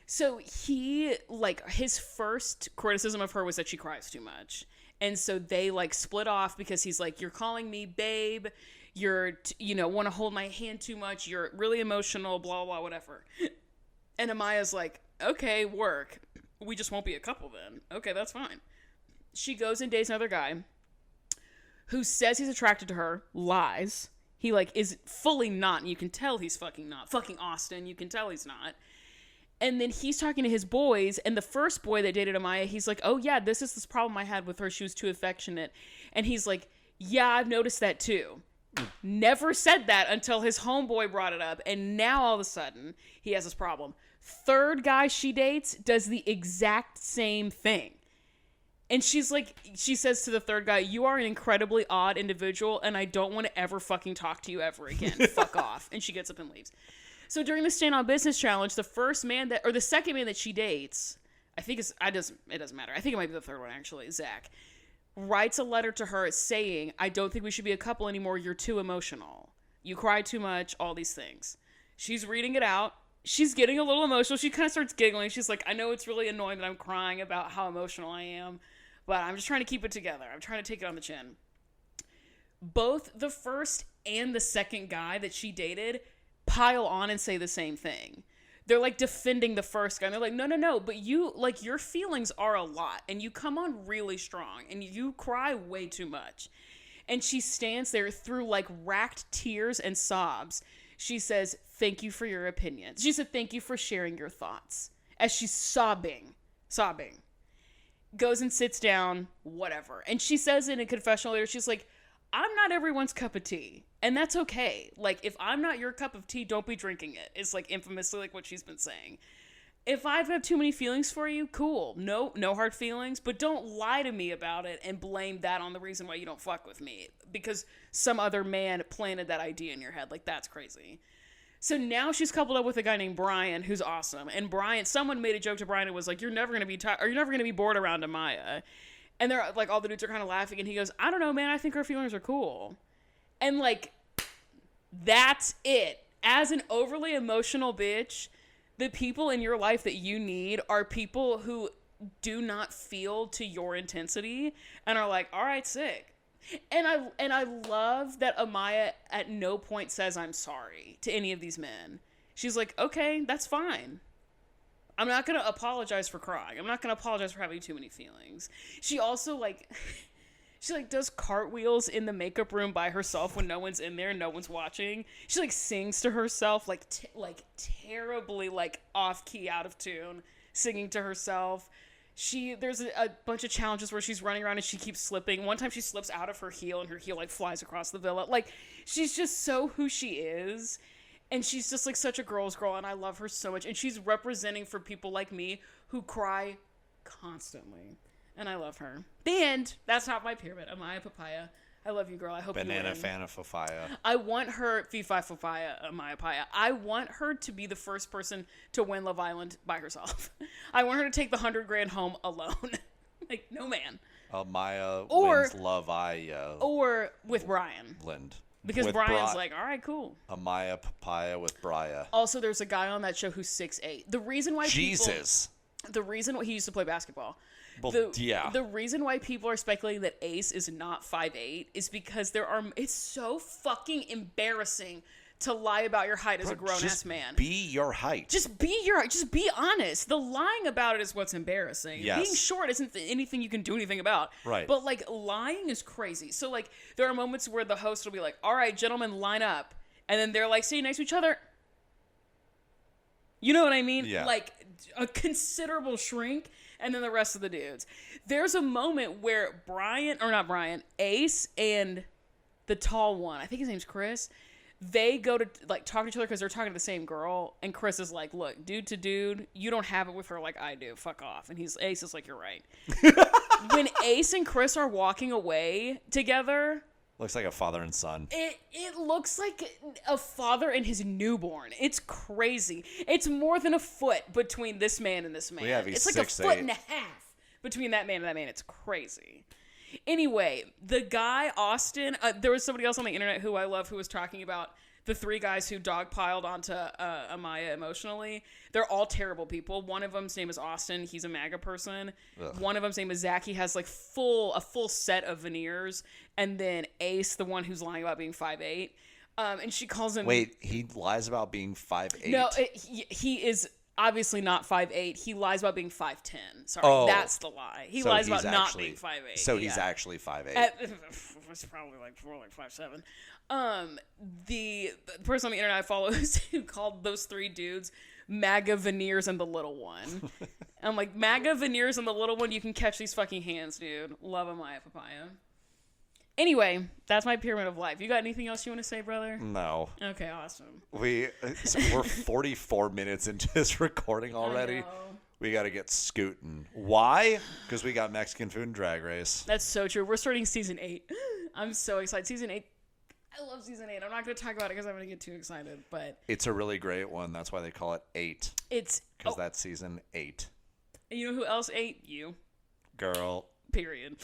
so his first criticism of her was that she cries too much. And so they, split off because he's like, you're calling me babe. You're, want to hold my hand too much. You're really emotional, blah, blah, whatever. And Amaya's like, okay, work. We just won't be a couple then. Okay, that's fine. She goes and dates another guy who says he's attracted to her, lies. He, is fully not, and you can tell he's fucking not. Fucking Austin, you can tell he's not. And then he's talking to his boys, and the first boy that dated Amaya, he's like, oh, yeah, this is this problem I had with her. She was too affectionate. And he's like, yeah, I've noticed that, too. Never said that until his homeboy brought it up, and now all of a sudden, he has this problem. Third guy she dates does the exact same thing. And she says to the third guy, you are an incredibly odd individual, and I don't want to ever fucking talk to you ever again. Fuck off. And she gets up and leaves. So during the Stand on Business Challenge, the second man that she dates, it doesn't matter. I think it might be the third one, actually, Zach, writes a letter to her saying, I don't think we should be a couple anymore. You're too emotional. You cry too much, all these things. She's reading it out. She's getting a little emotional. She kind of starts giggling. She's like, I know it's really annoying that I'm crying about how emotional I am, but I'm just trying to keep it together. I'm trying to take it on the chin. Both the first and the second guy that she dated pile on and say the same thing. they're like defending the first guy. And they're like, no, but you, like, your feelings are a lot and you come on really strong and you cry way too much. And she stands there through like racked tears and sobs. She says, thank you for your opinions. She said, thank you for sharing your thoughts. As she's sobbing. Goes and sits down, whatever. And she says in a confessional later, she's like, I'm not everyone's cup of tea. And that's okay. Like, if I'm not your cup of tea, don't be drinking it. It's like infamously like what she's been saying. If I've got too many feelings for you, cool. No hard feelings, but don't lie to me about it and blame that on the reason why you don't fuck with me. Because some other man planted that idea in your head. Like, that's crazy. So now she's coupled up with a guy named Brian, who's awesome. And Brian, someone made a joke to Brian and was like, you're never going to be tired, or you're never going to be bored around Amaya. And they're like, all the dudes are kind of laughing. And he goes, I don't know, man. I think her feelings are cool. And like, that's it. As an overly emotional bitch, the people in your life that you need are people who do not feel to your intensity and are like, all right, sick. And I love that Amaya at no point says I'm sorry to any of these men. She's like, okay, that's fine. I'm not going to apologize for crying. I'm not going to apologize for having too many feelings. She also like, she like does cartwheels in the makeup room by herself when no one's in there and no one's watching. She like sings to herself, like terribly like off key, out of tune, singing to herself. There's a bunch of challenges where she's running around and she keeps slipping. One time she slips out of her heel and her heel like flies across the villa. Like, she's just so who she is. And she's just like such a girl's girl and I love her so much. And she's representing for people like me who cry constantly. And I love her. And that's not my pyramid. Amaya Papaya. I love you, girl. I hope Banana you win. fan of Fafaya. I want her, Fee-Fi Fafaya, Amaya Papaya. I want her to be the first person to win Love Island by herself. I want her to take the $100,000 home alone. Like, no man. Amaya wins Love Island. Or with Brian. Lind. Because with Brian's like, all right, cool. Amaya Papaya with Brian. Also, there's a guy on that show who's 6'8". The reason why he used to play basketball. The reason why people are speculating that Ace is not 5'8" is because it's so fucking embarrassing to lie about your height as a grown-ass man. Be your height. Just be honest. The lying about it is what's embarrassing. Yes. Being short isn't anything you can do anything about. Right. But, like, lying is crazy. So, like, there are moments where the host will be like, all right, gentlemen, line up. And then they're, like, sitting next to each other. You know what I mean? Yeah. Like, a considerable shrink. And then the rest of the dudes. There's a moment where Ace and the tall one, I think his name's Chris, they go to like talk to each other because they're talking to the same girl. And Chris is like, look, dude to dude, you don't have it with her like I do. Fuck off. And Ace is like, you're right. When Ace and Chris are walking away together... Looks like a father and son. It looks like a father and his newborn. It's crazy. It's more than a foot between this man and this man. It's like 6'8". a foot and a half between that man and that man. It's crazy. Anyway, the guy, Austin, there was somebody else on the internet who I love who was talking about the three guys who dogpiled onto Amaya emotionally. They're all terrible people. One of them's name is Austin. He's a MAGA person. Ugh. One of them's name is Zach. He has like a full set of veneers. And then Ace, the one who's lying about being 5'8". And she calls him... Wait, he lies about being 5'8"? No, he is obviously not 5'8". He lies about being 5'10". Sorry, that's the lie. He lies about not being 5'8". So he's actually 5'8". It's probably more like 5'7". The person on the internet I follow who called those three dudes MAGA veneers and the little one. I'm like, MAGA veneers and the little one, you can catch these fucking hands, dude. Love Amaya Papaya. Anyway, that's my pyramid of life. You got anything else you want to say, brother? No. Okay, awesome. We're 44 minutes into this recording already. I know. We got to get scooting. Why? Because we got Mexican food and drag race. That's so true. We're starting season 8. I'm so excited. Season 8. I love season 8. I'm not going to talk about it because I'm going to get too excited, but it's a really great one. That's why they call it 8. It's because that's season 8. And you know who else ate? You. Girl. Period.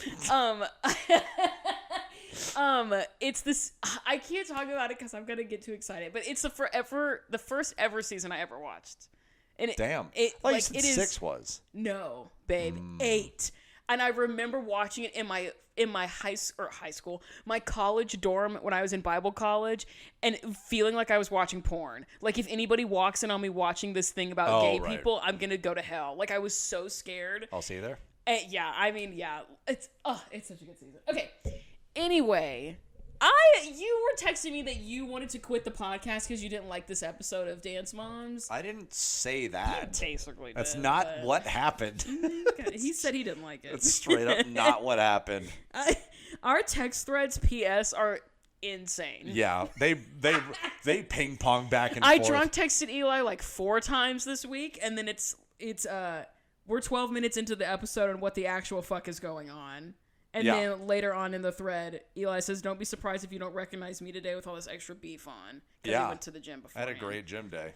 It's this. I can't talk about it because I'm gonna get too excited. But it's the first ever season I ever watched. And damn. It 6 was. No, babe, 8. And I remember watching it in my high school, my college dorm when I was in Bible college, and feeling like I was watching porn. Like, if anybody walks in on me watching this thing about gay people, I'm gonna go to hell. Like, I was so scared. I'll see you there. Yeah, I mean, yeah, it's such a good season. Okay, anyway, you were texting me that you wanted to quit the podcast because you didn't like this episode of Dance Moms. I didn't say that. You basically That's did, not what happened. He said he didn't like it. It's straight up not what happened. Our text threads, PS, are insane. Yeah, they ping pong back and I forth. drunk texted Eli like 4 times this week, and then we're 12 minutes into the episode and what the actual fuck is going on. And then later on in the thread, Eli says, "Don't be surprised if you don't recognize me today with all this extra beef on." Because he went to the gym before. I had a great gym day.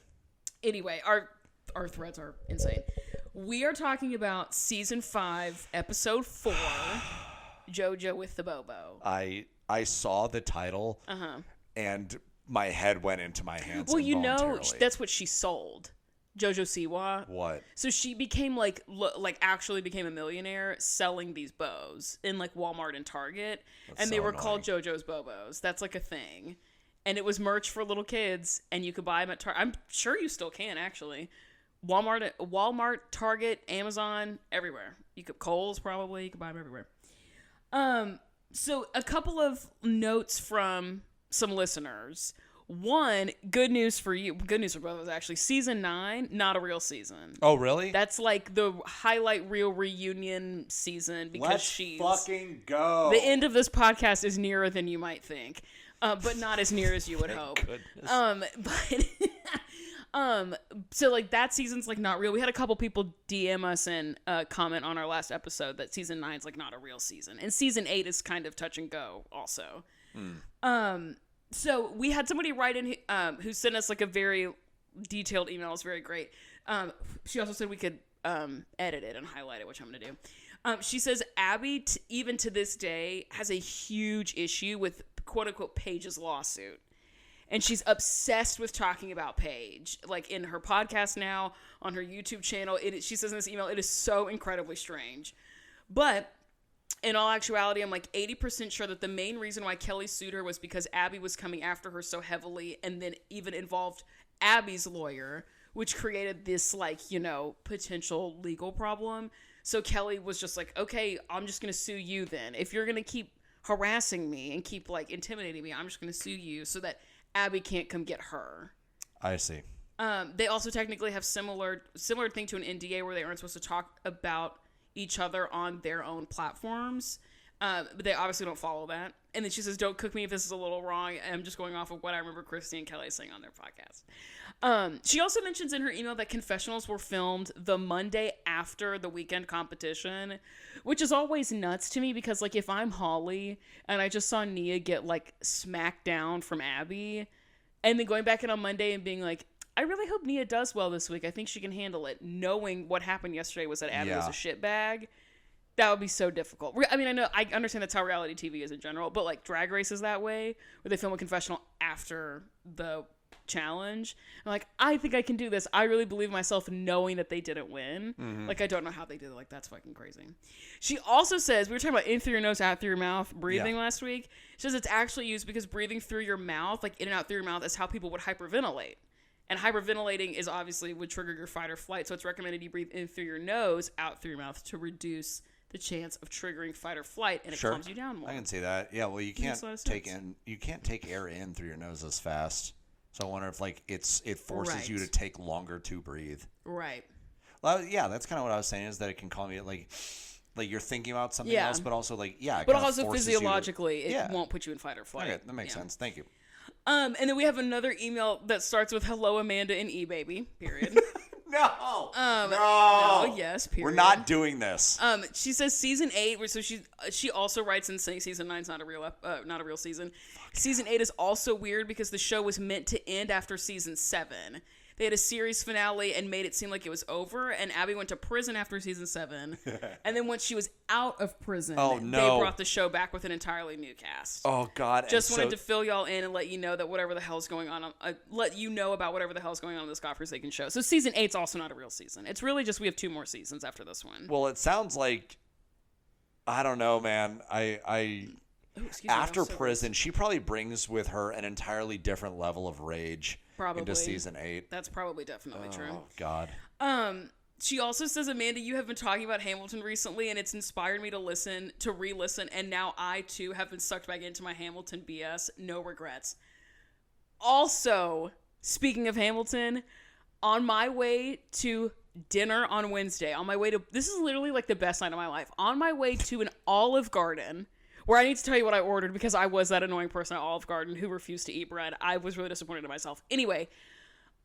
Anyway, our threads are insane. We are talking about season 5, episode 4, Jojo with the Bobo. I saw the title, and my head went into my hands. Well, you know, that's what she sold. Jojo Siwa. What? So she became actually became a millionaire selling these bows in like Walmart and Target. And they were called Jojo's Bobos. That's like a thing. And it was merch for little kids, and you could buy them at Target. I'm sure you still can, actually. Walmart, Target, Amazon, everywhere. You could Kohl's probably. You could buy them everywhere. So a couple of notes from some listeners. One, good news for you. Good news for both of us, actually. Season 9, not a real season. Oh, really? That's like the highlight reel reunion season because Let's fucking go. The end of this podcast is nearer than you might think, but not as near as you would hope. So like that season's like not real. We had a couple people DM us and comment on our last episode that season 9's like not a real season, and season 8 is kind of touch and go also. So we had somebody write in who sent us like a very detailed email. It's very great. She also said we could edit it and highlight it, which I'm going to do. She says Abby, even to this day, has a huge issue with quote-unquote Paige's lawsuit. And she's obsessed with talking about Paige, like in her podcast now, on her YouTube channel. She says in this email, it is so incredibly strange. But in all actuality, I'm like 80% sure that the main reason why Kelly sued her was because Abby was coming after her so heavily, and then even involved Abby's lawyer, which created this like, you know, potential legal problem. So Kelly was just like, okay, I'm just going to sue you then. If you're going to keep harassing me and keep like intimidating me, I'm just going to sue you so that Abby can't come get her. I see. They also technically have similar thing to an NDA where they aren't supposed to talk about each other on their own platforms, but they obviously don't follow that. And then she says, don't cook me if this is a little wrong. I'm just going off of what I remember Christy and Kelly saying on their podcast. She also mentions in her email that confessionals were filmed the Monday after the weekend competition, which is always nuts to me because, like, if I'm Holly and I just saw Nia get, like, smacked down from Abby, and then going back in on Monday and being like, I really hope Nia does well this week. I think she can handle it. Knowing what happened yesterday was that Abby was a shitbag. That would be so difficult. I mean, I understand that's how reality TV is in general, but like Drag Race is that way, where they film a confessional after the challenge. I'm like, I think I can do this. I really believe myself knowing that they didn't win. Mm-hmm. Like, I don't know how they did it. Like, that's fucking crazy. She also says, we were talking about in through your nose, out through your mouth, breathing last week. She says it's actually used because breathing through your mouth, like in and out through your mouth, is how people would hyperventilate. And hyperventilating is obviously would trigger your fight or flight. So it's recommended you breathe in through your nose, out through your mouth to reduce the chance of triggering fight or flight, and it calms you down more. I can see that. Yeah, well, you can't take air in through your nose as fast. So I wonder if like it forces you to take longer to breathe. Right. Well, yeah, that's kind of what I was saying, is that it can calm you like you're thinking about something else, but also like but also physiologically it won't put you in fight or flight. Okay, that makes sense. Thank you. And then we have another email that starts with "Hello, Amanda and E-Baby." Period. No. No. Yes. Period. We're not doing this. She says season 8. So she also writes in saying season 9's not a real season. Season 8 is also weird because the show was meant to end after season 7. They had a series finale and made it seem like it was over, and Abby went to prison after season 7. And then once she was out of prison, they brought the show back with an entirely new cast. Oh, God. Just wanted to fill y'all in and let you know that whatever the hell's going on, let you know about whatever the hell's going on in this godforsaken show. So season 8's also not a real season. It's really just we have 2 more seasons after this one. Well, it sounds like I don't know, man. Ooh, After prison, she probably brings with her an entirely different level of rage into season 8. That's probably definitely true. Oh, God. She also says, Amanda, you have been talking about Hamilton recently, and it's inspired me to re-listen, and now I, too, have been sucked back into my Hamilton BS. No regrets. Also, speaking of Hamilton, on my way to dinner on Wednesday, this is literally like the best night of my life, on my way to an Olive Garden, where I need to tell you what I ordered because I was that annoying person at Olive Garden who refused to eat bread. I was really disappointed in myself. Anyway,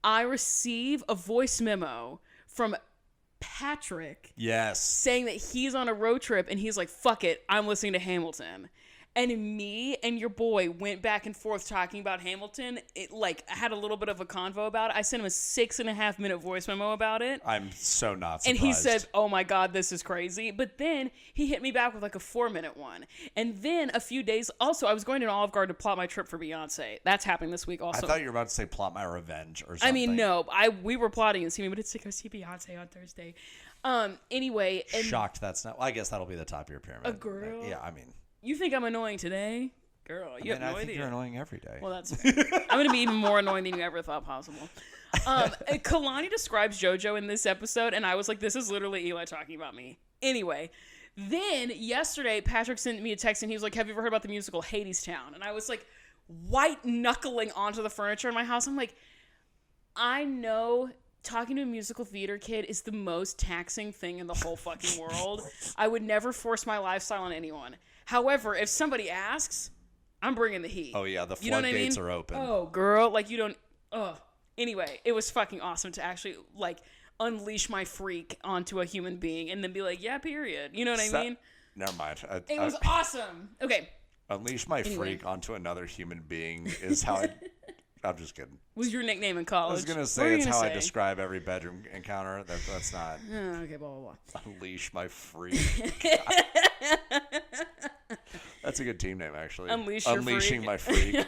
I receive a voice memo from Patrick. Yes. Saying that he's on a road trip and he's like, fuck it, I'm listening to Hamilton. And me and your boy went back and forth talking about Hamilton. It I had a little bit of a convo about it. I sent him a 6.5 minute voice memo about it. I'm so not surprised. And he said, oh my God, this is crazy. But then he hit me back with a 4-minute one. And then a few days, also, I was going to an Olive Garden to plot my trip for Beyonce. That's happening this week also. I thought you were about to say plot my revenge or something. I mean, no, we were plotting and seeing, but it's to go see Beyonce on Thursday. Anyway. And shocked that's not, well, I guess that'll be the top of your pyramid. A girl. Yeah, I mean. You think I'm annoying today? Girl, you have no idea. I think you're annoying every day. Well, that's fair. I'm going to be even more annoying than you ever thought possible. Kalani describes Jojo in this episode, and I was like, this is literally Eli talking about me. Anyway, then yesterday, Patrick sent me a text, and he was like, have you ever heard about the musical Hadestown? And I was like, white-knuckling onto the furniture in my house. I'm like, I know talking to a musical theater kid is the most taxing thing in the whole fucking world. I would never force my lifestyle on anyone. However, if somebody asks, I'm bringing the heat. Oh, yeah, the floodgates are open. Oh, girl, you don't... Anyway, it was fucking awesome to actually, unleash my freak onto a human being and then be like, yeah, period. You know what I mean? Never mind. It was awesome. Okay. Unleash my freak onto another human being is how I'm just kidding. Was your nickname in college? I was going to say it's how I describe every bedroom encounter. That's not... okay, blah, blah, blah. Unleash my freak. That's a good team name, actually. Unleashing my freak. Yeah.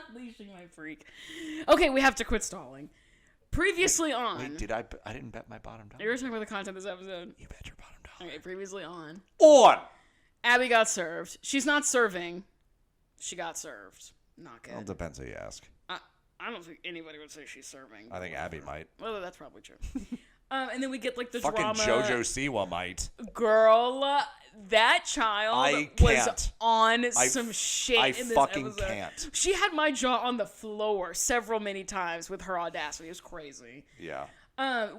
Unleashing my freak. Okay, we have to quit stalling. Previously on... Wait, I didn't bet my bottom dollar. You were talking about the content of this episode. You bet your bottom dollar. Okay, previously on... Abby got served. She's not serving. She got served. Not good. Well, it depends who you ask. I don't think anybody would say she's serving. I think Abby might. Well, that's probably true. And then we get the fucking drama. Jojo Siwa might. Girl, that child was on some shit in this episode. I can't. She had my jaw on the floor many times with her audacity. It was crazy. Yeah.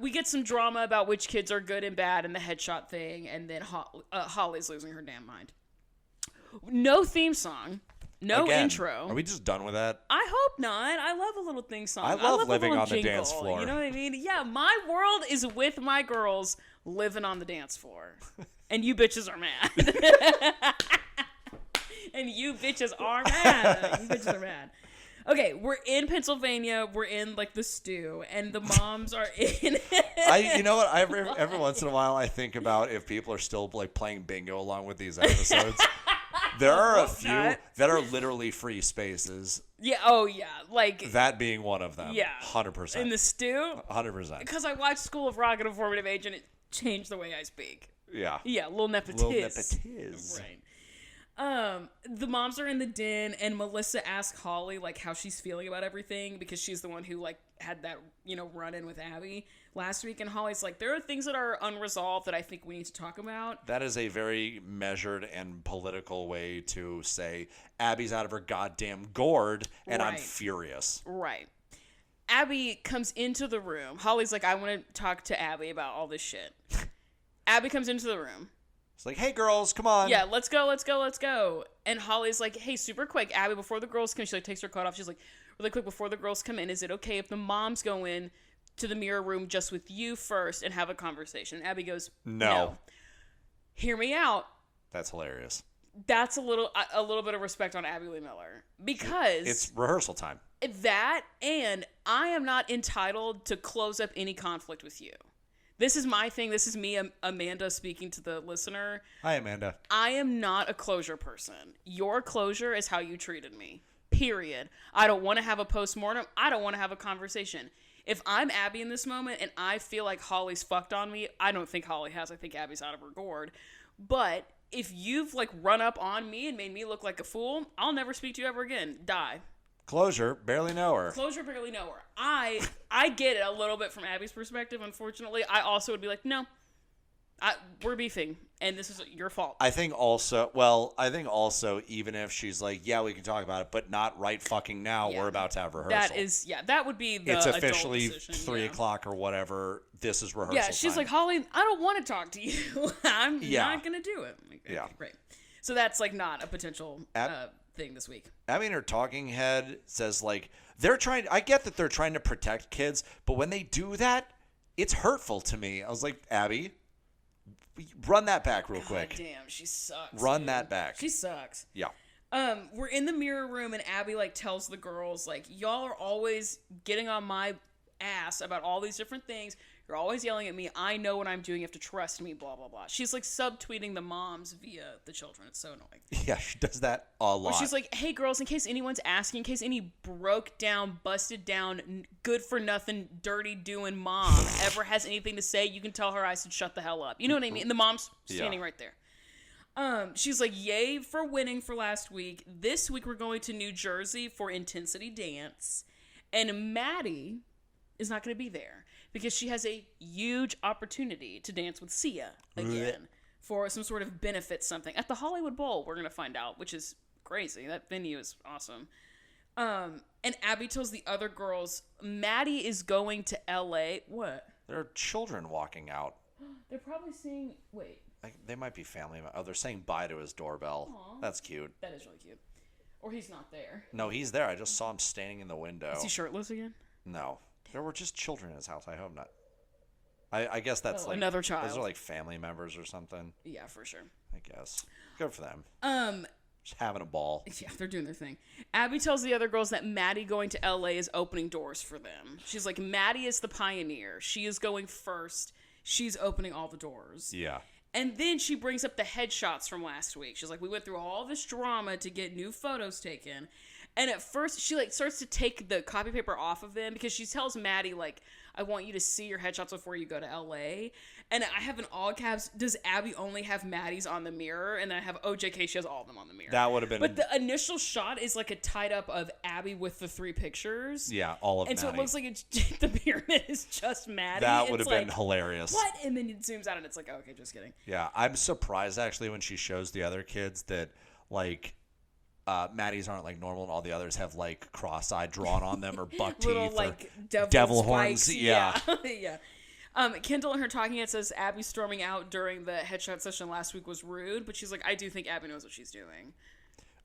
We get some drama about which kids are good and bad and the headshot thing, and then Holly's losing her damn mind. No theme song. No intro. Are we just done with that? I hope not. I love a little thing song. I love living on the dance floor. You know what I mean? Yeah, my world is with my girls living on the dance floor. And you bitches are mad. And you bitches are mad. You bitches are mad. Okay, we're in Pennsylvania. We're in the stew, and the moms are in. You know what? Every once in a while, I think about if people are still playing bingo along with these episodes. There are a few that are literally free spaces. Yeah. Oh, yeah. That being one of them. Yeah. 100%. In the stew. 100%. Because I watched School of Rock at a Formative Age, and it changed the way I speak. Yeah. Yeah. Little nepotiz. Right. The moms are in the den, and Melissa asks Holly how she's feeling about everything because she's the one who had that run-in with Abby last week, and Holly's like, there are things that are unresolved that I think we need to talk about. That is a very measured and political way to say Abby's out of her goddamn gourd, and I'm furious. Right. Abby comes into the room. Holly's like, I want to talk to Abby about all this shit. Abby comes into the room. It's like, hey, girls, come on. Yeah, let's go. And Holly's like, hey, super quick, Abby, before the girls come, she takes her coat off. She's like, really quick, before the girls come in, is it okay if the moms go in to the mirror room just with you first and have a conversation? And Abby goes, no. Hear me out. That's hilarious. That's a little bit of respect on Abby Lee Miller. Because... it's rehearsal time. That, and I am not entitled to close up any conflict with you. This is my thing. This is me, Amanda, speaking to the listener. Hi, Amanda. I am not a closure person. Your closure is how you treated me. Period. I don't want to have a postmortem. I don't want to have a conversation. If I'm Abby in this moment and I feel like Holly's fucked on me, I don't think Holly has. I think Abby's out of her gourd. But if you've like run up on me and made me look like a fool, I'll never speak to you ever again. Die. Closure, barely know her. Closure, barely know her. I get it a little bit from Abby's perspective, unfortunately. I also would be like, no, we're beefing, and this is your fault. I think also, even if she's like, yeah, we can talk about it, but not right fucking now, we're about to have rehearsal. That would be the it's officially adult decision, 3 o'clock or whatever. This is rehearsal Yeah, she's time. like, Holly, I don't want to talk to you. I'm not going to do it. Like, okay, great. So that's like not a potential thing this week. Abby in her talking head says like, I get that they're trying to protect kids, but when they do that, it's hurtful to me. I was like, Abby, run that back real quick. Damn, she sucks. Run that back. She sucks. Yeah. We're in the mirror room and Abby like tells the girls like, y'all are always getting on my ass about all these different things. You're always yelling at me. I know what I'm doing. You have to trust me, blah, blah, blah. She's like subtweeting the moms via the children. It's so annoying. Yeah, she does that a lot. Where she's like, hey, girls, in case anyone's asking, in case any broke down, busted down, good for nothing, dirty doing mom ever has anything to say, you can tell her I said shut the hell up. You know what I mean? And the mom's standing right there. She's like, yay for winning for last week. This week we're going to New Jersey for Intensity Dance. And Maddie is not going to be there because she has a huge opportunity to dance with Sia again for some sort of benefit something. At the Hollywood Bowl, we're going to find out, which is crazy. That venue is awesome. And Abby tells the other girls, Maddie is going to L.A. What? There are children walking out. They're probably saying, wait. They might be family. Oh, they're saying bye to his doorbell. Aww. That's cute. That is really cute. Or he's not there. No, he's there. I just saw him standing in the window. Is he shirtless again? No. There were just children in his house. I hope not. I guess that's like another child. Those are like family members or something. Yeah, for sure. I guess. Good for them. Just having a ball. Yeah, they're doing their thing. Abby tells the other girls that Maddie going to LA is opening doors for them. She's like, Maddie is the pioneer. She is going first. She's opening all the doors. Yeah. And then she brings up the headshots from last week. She's like, we went through all this drama to get new photos taken. And at first, she like starts to take the copy paper off of them because she tells Maddie, like, I want you to see your headshots before you go to LA. And I have in all caps, does Abby only have Maddie's on the mirror? And then I have OJK, she has all of them on the mirror. That would have been... But the initial shot is like a tied up of Abby with the 3 pictures. Yeah, all of and Maddie. And so it looks like it's, the pyramid is just Maddie. That would have been hilarious. What? And then it zooms out and it's like, okay, just kidding. Yeah, I'm surprised actually when she shows the other kids that like... Maddie's aren't like normal and all the others have like cross-eye drawn on them or buck teeth little, or like devil spikes. horns. Yeah. Yeah. Kendall in her talking head says Abby storming out during the headshot session last week was rude, but she's like, I do think Abby knows what she's doing.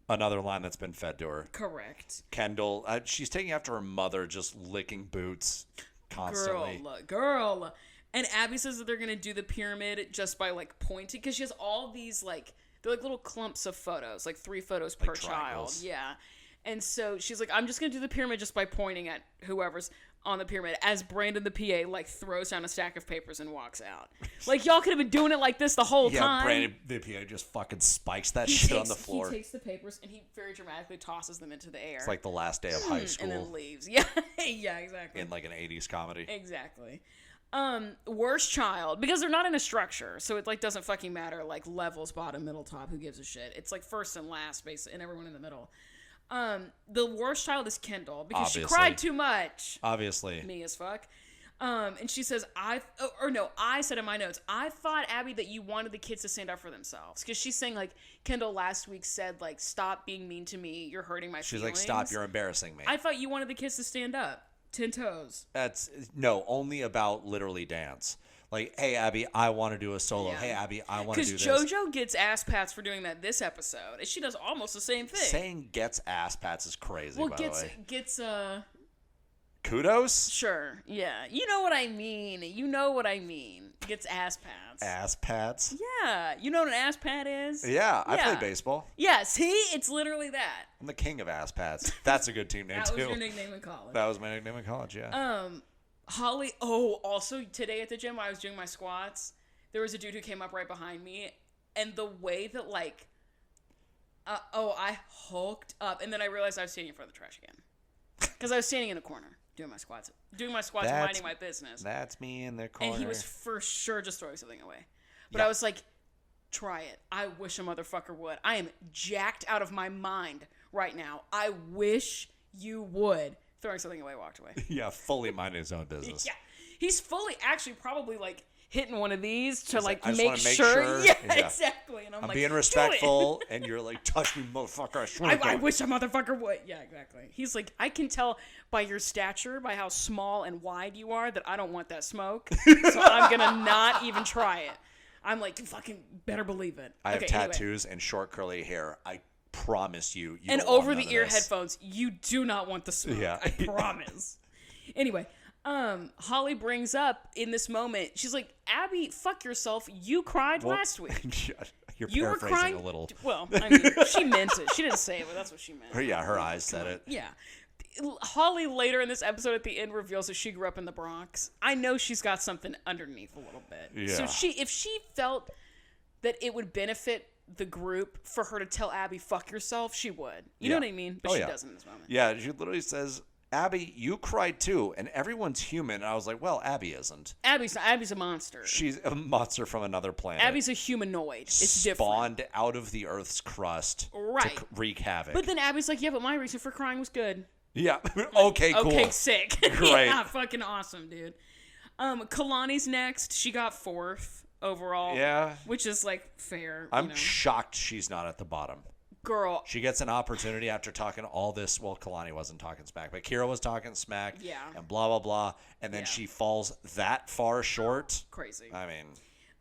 Another line that's been fed to her. Correct. Kendall, she's taking after her mother, just licking boots constantly. Girl. And Abby says that they're going to do the pyramid just by like pointing, because she has all these like, they're like little clumps of photos, like 3 photos per child. Yeah. And so she's like, I'm just going to do the pyramid just by pointing at whoever's on the pyramid, as Brandon the PA like throws down a stack of papers and walks out. Like, y'all could have been doing it like this the whole time. Yeah, Brandon the PA just fucking spikes that shit on the floor. He takes the papers and he very dramatically tosses them into the air. It's like the last day of high school. And then leaves. Yeah. Yeah, exactly. In like an 80s comedy. Exactly. Worst child, because they're not in a structure, so it like doesn't fucking matter like levels, bottom, middle, top, who gives a shit. It's like first and last basically, and everyone in the middle. The worst child is Kendall because she cried too much. Obviously. Me as fuck. And she says, I said in my notes, I thought, Abby, that you wanted the kids to stand up for themselves. Because she's saying, like, Kendall last week said, like, stop being mean to me. You're hurting my feelings. She's like, stop, you're embarrassing me. I thought you wanted the kids to stand up. 10 toes. Only about literally dance. Like, hey, Abby, I want to do a solo. Yeah. Hey, Abby, I want to do this. Because Jojo gets ass pats for doing that this episode. And she does almost the same thing. Saying gets ass pats is crazy, by the way. Gets, kudos? Sure, yeah. You know what I mean. Gets ass pats. Ass pats? Yeah. You know what an ass pat is? Yeah, I play baseball. Yeah, see? It's literally that. I'm the king of ass pats. That's a good team name, too. That was your nickname in college. That was my nickname in college, yeah. Holly, also today at the gym, I was doing my squats. There was a dude who came up right behind me, and the way that, like, I hulked up, and then I realized I was standing in front of the trash can. Because I was standing in a corner. Doing my squats, minding my business. That's me in the corner. And he was for sure just throwing something away. But yeah. I was like, try it. I wish a motherfucker would. I am jacked out of my mind right now. I wish you would. Throwing something away, walked away. Yeah, fully minding his own business. Yeah. He's fully actually probably like hitting one of these to like I make sure. Yeah, exactly. And I'm like, being respectful, and you're like, touch me, motherfucker. I wish a motherfucker would. Yeah, exactly. He's like, I can tell by your stature, by how small and wide you are, that I don't want that smoke. So I'm gonna not even try it. I'm like, you fucking better believe it. I have tattoos and short curly hair. I promise you. And over the ear headphones, you do not want the smoke. Yeah. I promise. Anyway. Holly brings up in this moment, she's like, Abby, fuck yourself. You cried last week. You were crying a little. Well, I mean, she meant it. She didn't say it, but that's what she meant. Yeah, her eyes said it. Yeah. Holly later in this episode at the end reveals that she grew up in the Bronx. I know she's got something underneath a little bit. Yeah. So if she felt that it would benefit the group for her to tell Abby, fuck yourself, she would. You know what I mean? But she doesn't in this moment. Yeah, she literally says, Abby, you cried too, and everyone's human. And I was like, well, Abby isn't. Abby's a monster. She's a monster from another planet. Abby's a humanoid. It's different. Spawned out of the Earth's crust to wreak havok. But then Abby's like, yeah, but my reason for crying was good. Yeah. Okay, cool. Okay, sick. Great. Yeah, fucking awesome, dude. Kalani's next. She got 4th overall. Yeah. Which is, like, fair. I'm shocked she's not at the bottom. Girl. She gets an opportunity after talking all this. Well, Kalani wasn't talking smack, but Kira was talking smack. Yeah. And blah, blah, blah. And then she falls that far short. Crazy. I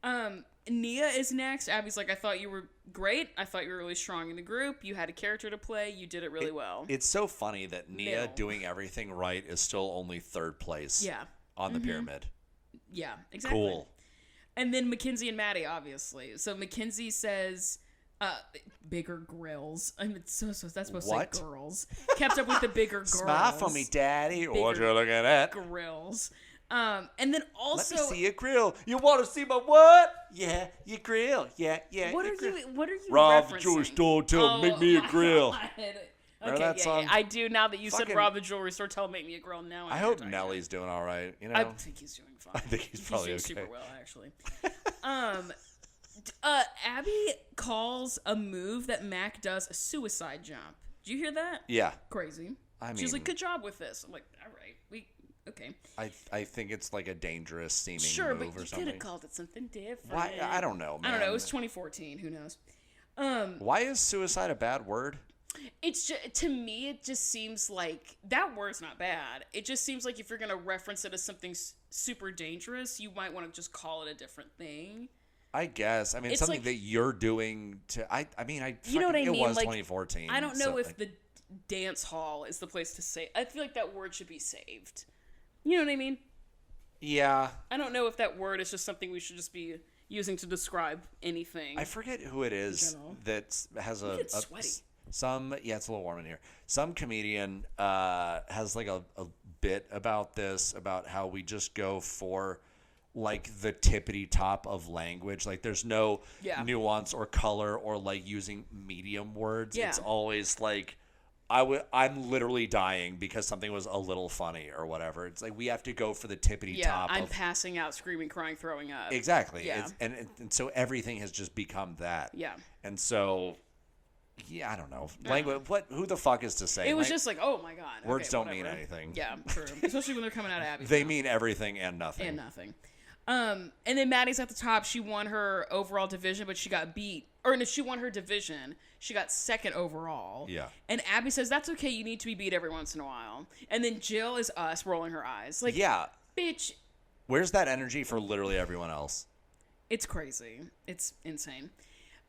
mean. Nia is next. Abby's like, I thought you were great. I thought you were really strong in the group. You had a character to play. You did it really well. It's so funny that Nia doing everything right is still only 3rd place on the pyramid. Yeah, exactly. Cool. And then Mackenzie and Maddie, obviously. So Mackenzie says... bigger grills. I mean, that's supposed to say girls. Kept up with the bigger girls. Smile for me, Daddy. What you looking at? Grills. And then also, let me see your grill. You want to see my what? Yeah, your grill. Yeah. What are you Rob referencing? the jewelry store. Tell him, make me a grill. Okay, yeah. I do now that you said Rob the jewelry store. Tell him, make me a grill. Now I hope Nelly's doing all right. You know, I think he's doing fine. I think he's probably doing okay. super well, actually. Abby calls a move that Mac does a suicide jump. Did you hear that? Yeah. Crazy. She's like, good job with this. I'm like, all right, okay. I think it's like a dangerous seeming move or something. Sure, but you could have called it something different. Why? I don't know, man. I don't know. It was 2014. Who knows? Why is suicide a bad word? It's just, to me, it just seems like that word's not bad. It just seems like if you're going to reference it as something super dangerous, you might want to just call it a different thing. I guess. I mean, it's something like, that you're doing to. You know what I mean? It was like, 2014. I don't know if the dance hall is the place to say. I feel like that word should be saved. You know what I mean? Yeah. I don't know if that word is just something we should just be using to describe anything. I forget who it is that has a. It's sweaty. It's a little warm in here. Some comedian has like a bit about this, about how we just go for like the tippity top of language. Like there's no nuance or color or like using medium words. It's always like I'm literally dying because something was a little funny or whatever. It's like we have to go for the tippity top. I'm passing out, screaming, crying, throwing up. Exactly. Yeah. And so everything has just become that. Yeah. And so I don't know. Language. Who the fuck is to say? It was just like, oh my god. Words don't mean anything. Yeah, true. Especially when they're coming out of Abby's They mouth. mean everything and nothing. And then Maddie's at the top. She won her overall division, but she got beat. Or no, she won her division. She got 2nd overall. Yeah. And Abby says, that's okay. You need to be beat every once in a while. And then Jill is us rolling her eyes. Like, bitch. Where's that energy for literally everyone else? It's crazy. It's insane.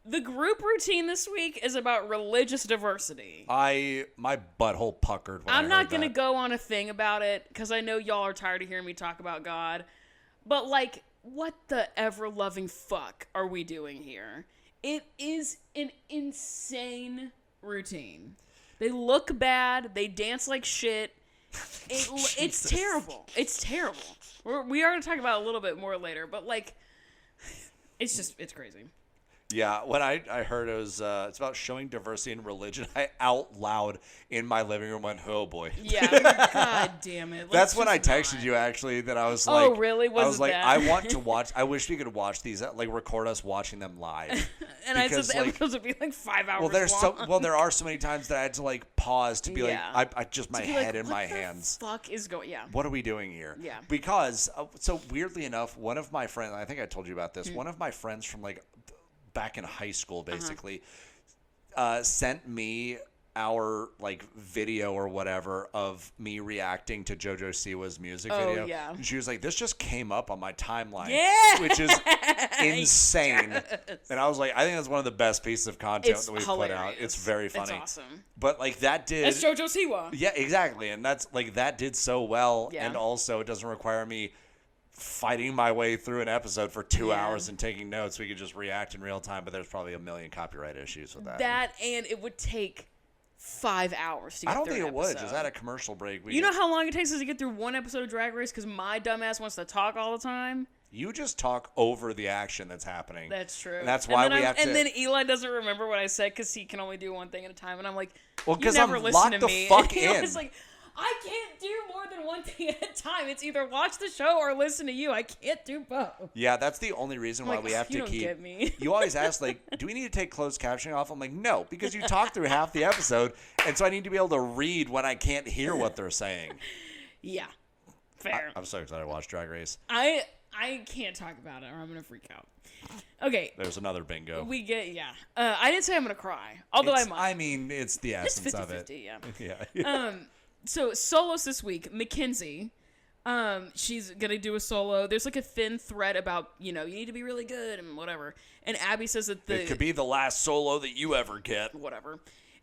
The group routine this week is about religious diversity. My butthole puckered when I'm not going to go on a thing about it because I know y'all are tired of hearing me talk about God. But, like, what the ever-loving fuck are we doing here? It is an insane routine. They look bad. They dance like shit. It's terrible. It's terrible. We are going to talk about it a little bit more later. But, like, it's crazy. Yeah, when I heard it was it's about showing diversity in religion, I out loud in my living room went, "Oh boy." Yeah, God damn it. That's when I texted you actually that I was like, "Oh, really? I was like, that? I want to watch. I wish we could watch these, like record us watching them live." And I said the episodes would be like 5 hours long. There are so many times that I had to like pause to be like, I just my head in my hands. What the fuck is going? Yeah. What are we doing here? Yeah. Because so weirdly enough, one of my friends, I think I told you about this. One of my friends from like back in high school, basically, sent me our like video or whatever of me reacting to Jojo Siwa's music video. Yeah. And she was like, "This just came up on my timeline," which is insane. And I was like, I think that's one of the best pieces of content that we've put out. It's very funny. It's awesome. But like that did. That's Jojo Siwa. Yeah, exactly. And that's like that did so well. Yeah. And also it doesn't require me fighting my way through an episode for 2 hours and taking notes. We could just react in real time, but there's probably a million copyright issues with that. And it would take 5 hours to get through I don't think an it would. episode. Just at a commercial break. You know how long it takes us to get through one episode of Drag Race because my dumbass wants to talk all the time? You just talk over the action that's happening. That's true. And that's why we have to... And then Eli doesn't remember what I said because he can only do one thing at a time. And I'm like, well, you never listen to me. the fuck in. It's like, I can't do more than one thing at a time. It's either watch the show or listen to you. I can't do both. Yeah, that's the only reason why we have to keep... You don't get me. You always ask, like, do we need to take closed captioning off? I'm like, no, because you talk through half the episode, and so I need to be able to read when I can't hear what they're saying. Yeah, fair. I'm so excited to watch Drag Race. I can't talk about it or I'm going to freak out. Okay. There's another bingo. We get, I didn't say I'm going to cry, although I might. I mean, it's the essence of it. 50-50, yeah. So solos this week, Mackenzie, she's going to do a solo. There's like a thin thread about, you need to be really good and whatever. And Abby says that it could be the last solo that you ever get. Whatever.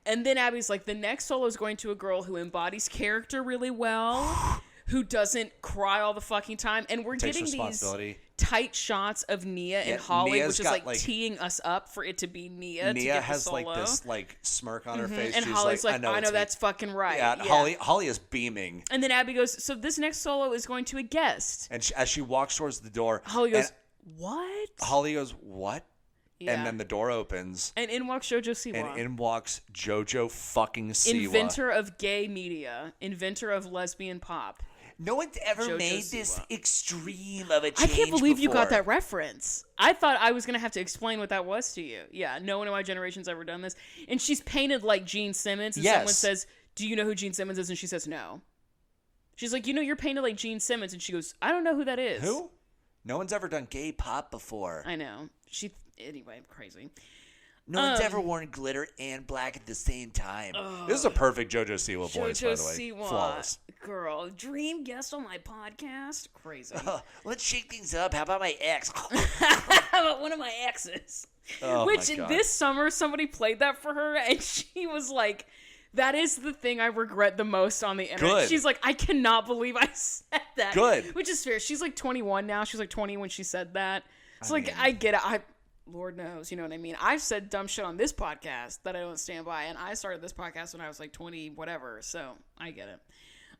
And then Abby's like, the next solo is going to a girl who embodies character really well. Who doesn't cry all the fucking time. And we're getting these tight shots of Nia and Holly, Nia's which is like teeing us up for it to be Nia to get has the solo. Like this like smirk on her face. And she's Holly's like, I know that's fucking right. Yeah, Holly is beaming. And then Abby goes, so this next solo is going to a guest. And as she walks towards the door, Holly goes, what? Holly goes, what? Yeah. And then the door opens. And in walks Jojo Siwa. And in walks Jojo fucking Siwa. Inventor of gay media. Inventor of lesbian pop. No one's ever Jojo made Siwa. this extreme of a change I can't believe before. you got that reference. I thought I was going to have to explain what that was to you. Yeah, no one in my generation's ever done this. And she's painted like Gene Simmons. And someone says, do you know who Gene Simmons is? And she says, no. She's like, you're painted like Gene Simmons. And she goes, I don't know who that is. Who? No one's ever done gay pop before. I know. Anyway, crazy. No one's ever worn glitter and black at the same time. This is a perfect Jojo Siwa voice, by the way. Siwa, flawless. Girl, dream guest on my podcast. Crazy. Let's shake things up. How about my ex? How about one of my exes? Oh, Which my God. This summer somebody played that for her, and she was like, "That is the thing I regret the most on the internet." Good. She's like, "I cannot believe I said that." Good. Which is fair. She's like 21 now. She was like 20 when she said that. So I get it. Lord knows, you know what I mean? I've said dumb shit on this podcast that I don't stand by, and I started this podcast when I was like 20 whatever, so I get it.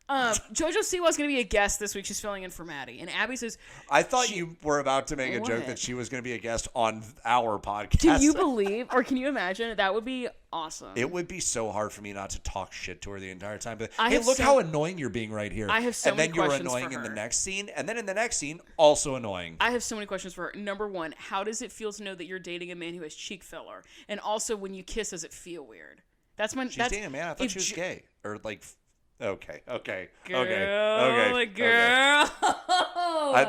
Jojo Siwa's going to be a guest this week. She's filling in for Maddie. And Abby says... I thought you were about to make a joke that she was going to be a guest on our podcast. Do you believe, or can you imagine? That would be awesome. It would be so hard for me not to talk shit to her the entire time. But hey, look how annoying you're being right here. I have so many questions for her. And then you're annoying in the next scene. And then in the next scene, also annoying. I have so many questions for her. Number one, how does it feel to know that you're dating a man who has cheek filler? And also, when you kiss, does it feel weird? She's dating a man? I thought she was gay. Or like... Okay. Girl.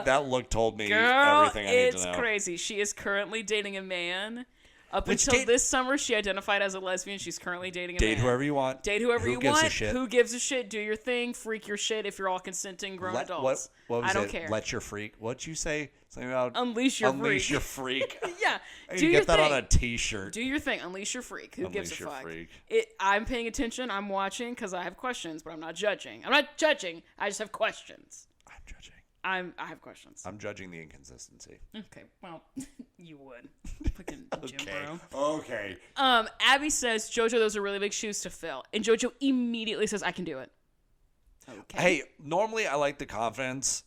That look told me everything I need to know. It's crazy. She is currently dating a man. Up until this summer, she identified as a lesbian. She's currently dating a man. Date whoever you want. Date whoever you want. Who gives a shit? Do your thing. Freak your shit if you're all consenting grown adults. What was I don't it? care. Let your freak. What'd you say? Something about unleash your freak. Yeah. Do you get that on a t-shirt. Do your thing. Unleash your freak. Who gives a fuck? Freak. I'm paying attention. I'm watching because I have questions, but I'm not judging. I'm not judging. I just have questions. I'm judging. I have questions. I'm judging the inconsistency. Okay, well, you would. Fucking Jim bro. Okay. Abby says, Jojo, those are really big shoes to fill. And Jojo immediately says, I can do it. Okay. Hey, normally I like the confidence.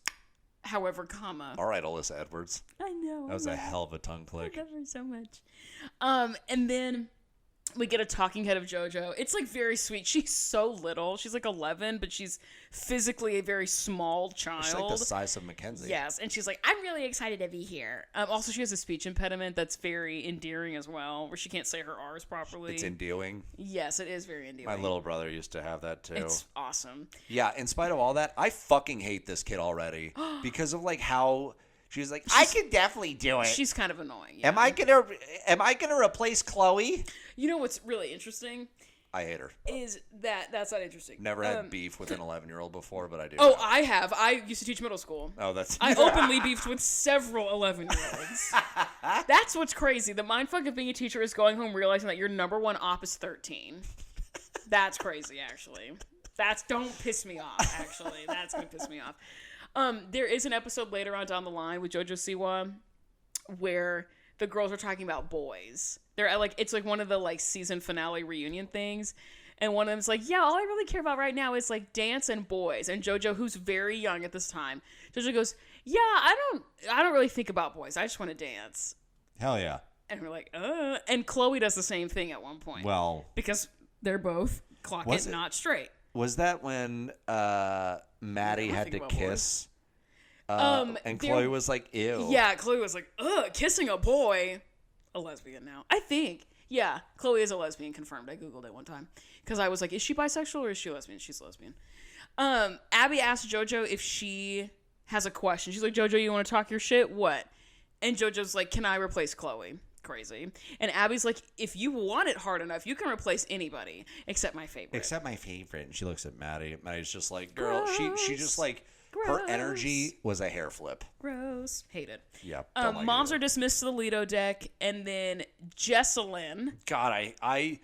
However, comma. All right, Alyssa Edwards. I know. know. That was a hell of a tongue click. I love her so much. And then we get a talking head of Jojo. It's like very sweet. She's so little. She's like 11, but she's physically a very small child. She's like the size of Mackenzie. Yes, and she's like, I'm really excited to be here. Also, she has a speech impediment that's very endearing as well, where she can't say her R's properly. It's endearing. Yes, it is very endearing. My little brother used to have that too. It's awesome. Yeah, in spite of all that, I fucking hate this kid already because of like how she's like, I can definitely do it. She's kind of annoying. Yeah. Am I gonna replace Chloe? You know what's really interesting? I hate her. Is that's not interesting. Never had beef with an 11-year-old before, but I do. Oh, now. I have. I used to teach middle school. Oh, that's. I openly beefed with several 11-year-olds. That's what's crazy. The mindfuck of being a teacher is going home realizing that your number one op is 13. That's crazy, actually. Don't piss me off. Actually, that's gonna piss me off. There is an episode later on down the line with Jojo Siwa where the girls are talking about boys. They're at it's like one of the like season finale reunion things, and one of them's like, yeah, all I really care about right now is like dance and boys. And Jojo, who's very young at this time, Jojo goes, yeah, I don't really think about boys. I just want to dance. Hell yeah. And we're like, and Chloe does the same thing at one point. Well, because they're both clock it not straight. Was that when Maddie had to kiss? And Chloe was like, ew. Yeah, Chloe was like, ugh, kissing a boy. A lesbian now. I think. Yeah, Chloe is a lesbian, confirmed. I Googled it one time. Because I was like, is she bisexual or is she lesbian? She's lesbian. Abby asked Jojo if she has a question. She's like, Jojo, you want to talk your shit? What? And Jojo's like, can I replace Chloe? Crazy. And Abby's like, if you want it hard enough, you can replace anybody except my favorite. Except my favorite. And she looks at Maddie. Maddie's just like, girl, she just like, Gross. Her energy was a hair flip. Gross. Hate it. Yeah. Moms are dismissed to the Lido deck, and then Jessalyn. God, I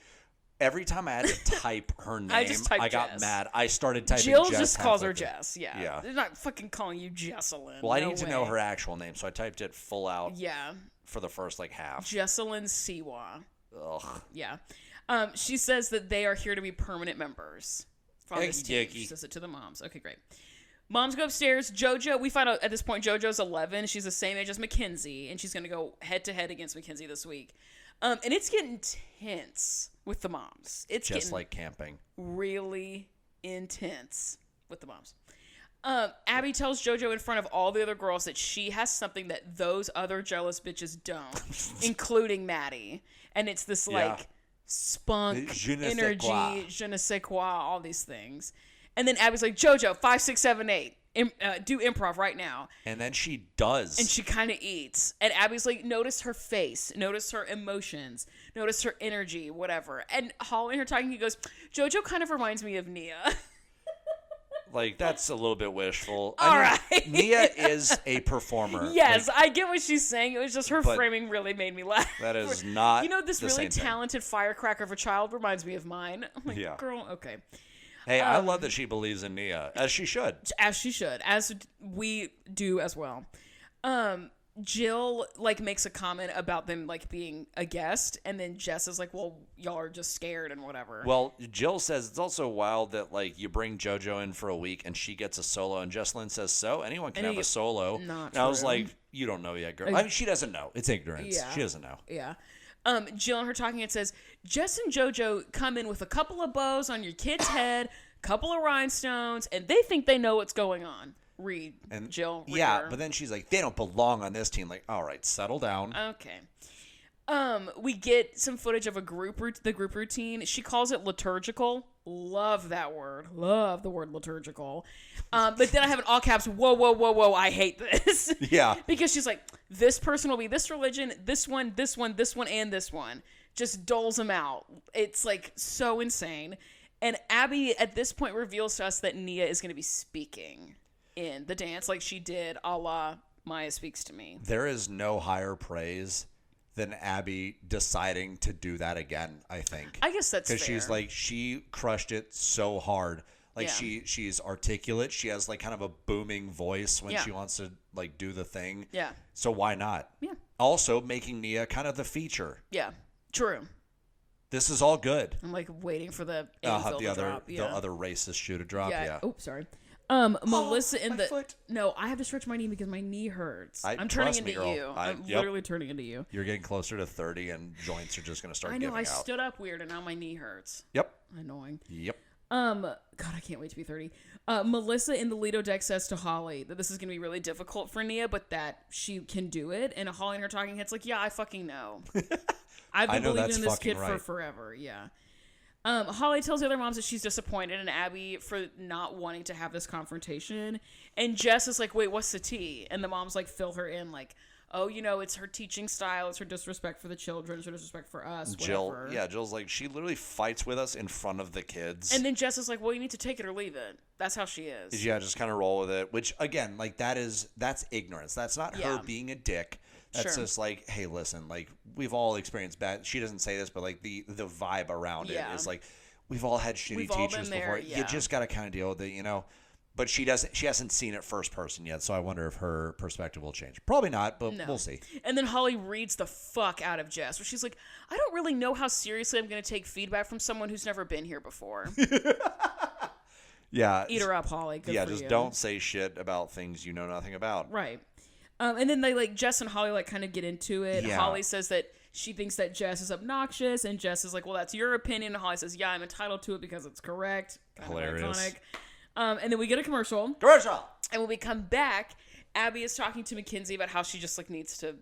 every time I had to type her name, I got Jess. mad. I started typing Jill Jess. just calls her Jess. Yeah. Yeah. They're not fucking calling you Jessalyn. Well, I need to know her actual name, so I typed it full out. Yeah. For the first like half. Jessalyn Siwa. Ugh. Yeah. She says that they are here to be permanent members. From this team. She says it to the moms. Okay, great. Moms go upstairs. Jojo, we find out at this point Jojo's 11. She's the same age as Mackenzie, and she's going to go head-to-head against Mackenzie this week. And it's getting tense with the moms. It's just getting like camping. Really intense with the moms. Abby tells Jojo in front of all the other girls that she has something that those other jealous bitches don't, including Maddie. And it's this, spunk, energy, je ne sais quoi, all these things. And then Abby's like, Jojo, 5, 6, 7, 8. Do improv right now. And then she does. And she kind of eats. And Abby's like, notice her face. Notice her emotions. Notice her energy, whatever. And Holly and her talking, he goes, Jojo kind of reminds me of Nia. Like, that's a little bit wishful. All right. Nia is a performer. Yes, I get what she's saying. It was just her framing really made me laugh. That is not this really talented firecracker of a child reminds me of mine. I'm like, girl, okay. Hey, I love that she believes in Nia, as she should. As she should, as we do as well. Jill, makes a comment about them, being a guest, and then Jess is like, well, y'all are just scared and whatever. Well, Jill says it's also wild that, you bring JoJo in for a week, and she gets a solo, and Jessalyn says, so? Anyone can have a solo. Not and I was like, you don't know yet, girl. I mean, she doesn't know. It's ignorance. Yeah. She doesn't know. Yeah. Jill and her talking, it says, Jess and JoJo come in with a couple of bows on your kid's head, couple of rhinestones, and they think they know what's going on. Read, and Jill. Read her. But then she's like, they don't belong on this team. Like, all right, settle down. Okay. We get some footage of the group routine. She calls it liturgical. Love that word. Love the word liturgical. But then I have in all caps, whoa, whoa, whoa, whoa, I hate this. Yeah. Because she's like, this person will be this religion, this one, this one, this one, and this one. Just doles them out. It's so insane. And Abby at this point reveals to us that Nia is going to be speaking in the dance like she did a la Maya Speaks to Me. There is no higher praise than Abby deciding to do that again, I think. I guess that's fair. Because she's she crushed it so hard. She's articulate. She has kind of a booming voice when she wants to do the thing. Yeah. So why not? Yeah. Also making Nia kind of the feature. Yeah. True. This is all good. I'm waiting for the the other racist shoe to drop. Yeah. Oh, sorry. Melissa in my the foot. No, I have to stretch my knee because my knee hurts. I'm turning trust into me, girl. you. I'm literally turning into you. You're getting closer to 30 and joints are just going to start I know, giving I out. stood up weird and now my knee hurts. Yep. Annoying. Yep. God, I can't wait to be 30. Melissa in the Lido deck says to Holly that this is going to be really difficult for Nia, but that she can do it. And Holly in her talking head's like, yeah, I fucking know. I've been believing in this kid for forever. Yeah. Holly tells the other moms that she's disappointed in Abby for not wanting to have this confrontation. And Jess is like, wait, what's the tea? And the moms like fill her in like, oh, you know, it's her teaching style. It's her disrespect for the children. It's her disrespect for us. Whatever. Jill's like, she literally fights with us in front of the kids. And then Jess is like, well, you need to take it or leave it. That's how she is. Yeah, just kind of roll with it. Which, again, like, that's ignorance. That's not her being a dick. That's just like, hey, listen, like, we've all experienced bad. She doesn't say this, but like the vibe around it is like, we've all had shitty teachers before. You just got to kind of deal with it, you know. But she hasn't seen it first person yet, so I wonder if her perspective will change. Probably not, but we'll see. And then Holly reads the fuck out of Jess, where she's like, I don't really know how seriously I'm going to take feedback from someone who's never been here before. Yeah. Eat her up, Holly. Good for just you. don't say shit about things you know nothing about. Right. And then they like Jess and Holly like kind of get into it. Yeah. Holly says that she thinks that Jess is obnoxious, and Jess is like, well, that's your opinion. And Holly says, yeah, I'm entitled to it because it's correct. Kind Hilarious. of iconic. And then we get a commercial. And when we come back, Abby is talking to Mackenzie about how she just like needs to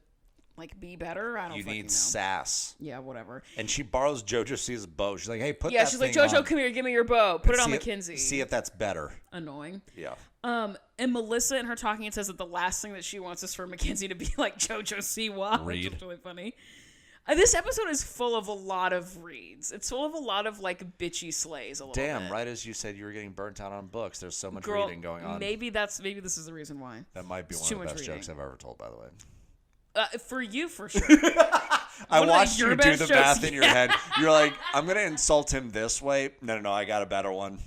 like be better. I don't. You fucking need know. sass. Yeah, whatever. And she borrows Jojo C's bow. She's like, hey, put that. Yeah, she's like, Jojo, on. come here, give me your bow. Put it on Mackenzie. See if that's better. Annoying. Yeah. And Melissa in her talking says that the last thing that she wants is for Mackenzie to be like Jojo Siwa, which is really funny. This episode is full of a lot of reads. It's full of a lot of like bitchy slays. Damn, right as you said you were getting burnt out on books. There's so much reading going on. Maybe this is the reason why. That might be one of the best jokes I've ever told, by the way. For you, for sure. I watched you do the math in your head. You're like, I'm going to insult him this way. No, I got a better one.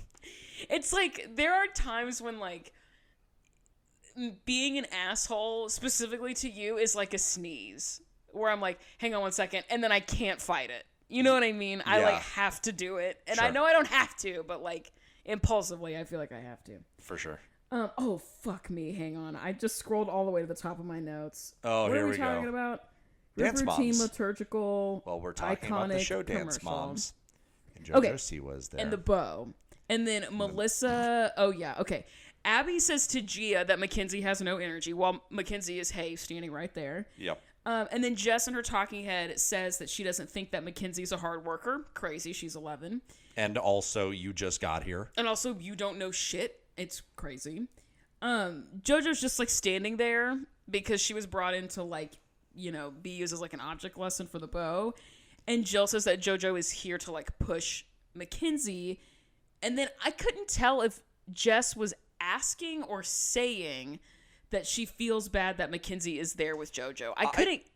It's like, there are times when like, being an asshole, specifically to you, is like a sneeze. Where I'm like, hang on one second, and then I can't fight it. You know what I mean? I like have to do it. And I know I don't have to, but like, impulsively, I feel like I have to. For sure. Oh, fuck me. Hang on. I just scrolled all the way to the top of my notes. Oh, what here are we talking about? Dance routine, moms. liturgical, well, we're talking about the show Dance commercial. Moms. And Jojo C was there. And the bow. And then Melissa. Oh, yeah. Okay. Abby says to Gia that Mackenzie has no energy, while Mackenzie is, hey, standing right there. Yep. And then Jess in her talking head says that she doesn't think that Mackenzie's a hard worker. Crazy. She's 11. And also, you just got here. And also, you don't know shit. It's crazy. Jojo's just like standing there because she was brought in to like, you know, be used as like an object lesson for the bow. And Jill says that Jojo is here to like push Mackenzie. And then I couldn't tell if Jess was asking or saying that she feels bad that Mackenzie is there with Jojo.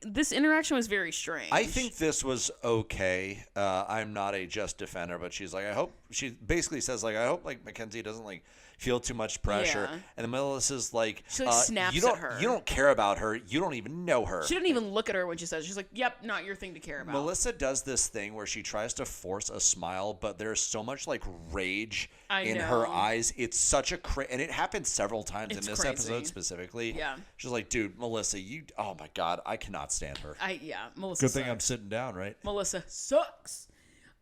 This interaction was very strange. I think this was okay. I'm not a Jess defender, but she's like, she basically says like, I hope like Mackenzie doesn't like feel too much pressure. Yeah. And the Melissa's like, she like snaps at her. You don't care about her. You don't even know her. She didn't even look at her when she says, she's like, yep, not your thing to care about. Melissa does this thing where she tries to force a smile, but there's so much like rage in her eyes. It's such a and it happened several times in this episode specifically. Yeah. She's like, dude, Melissa, oh my God, I cannot stand her. Melissa Good sucks. thing I'm sitting down, right? Melissa sucks.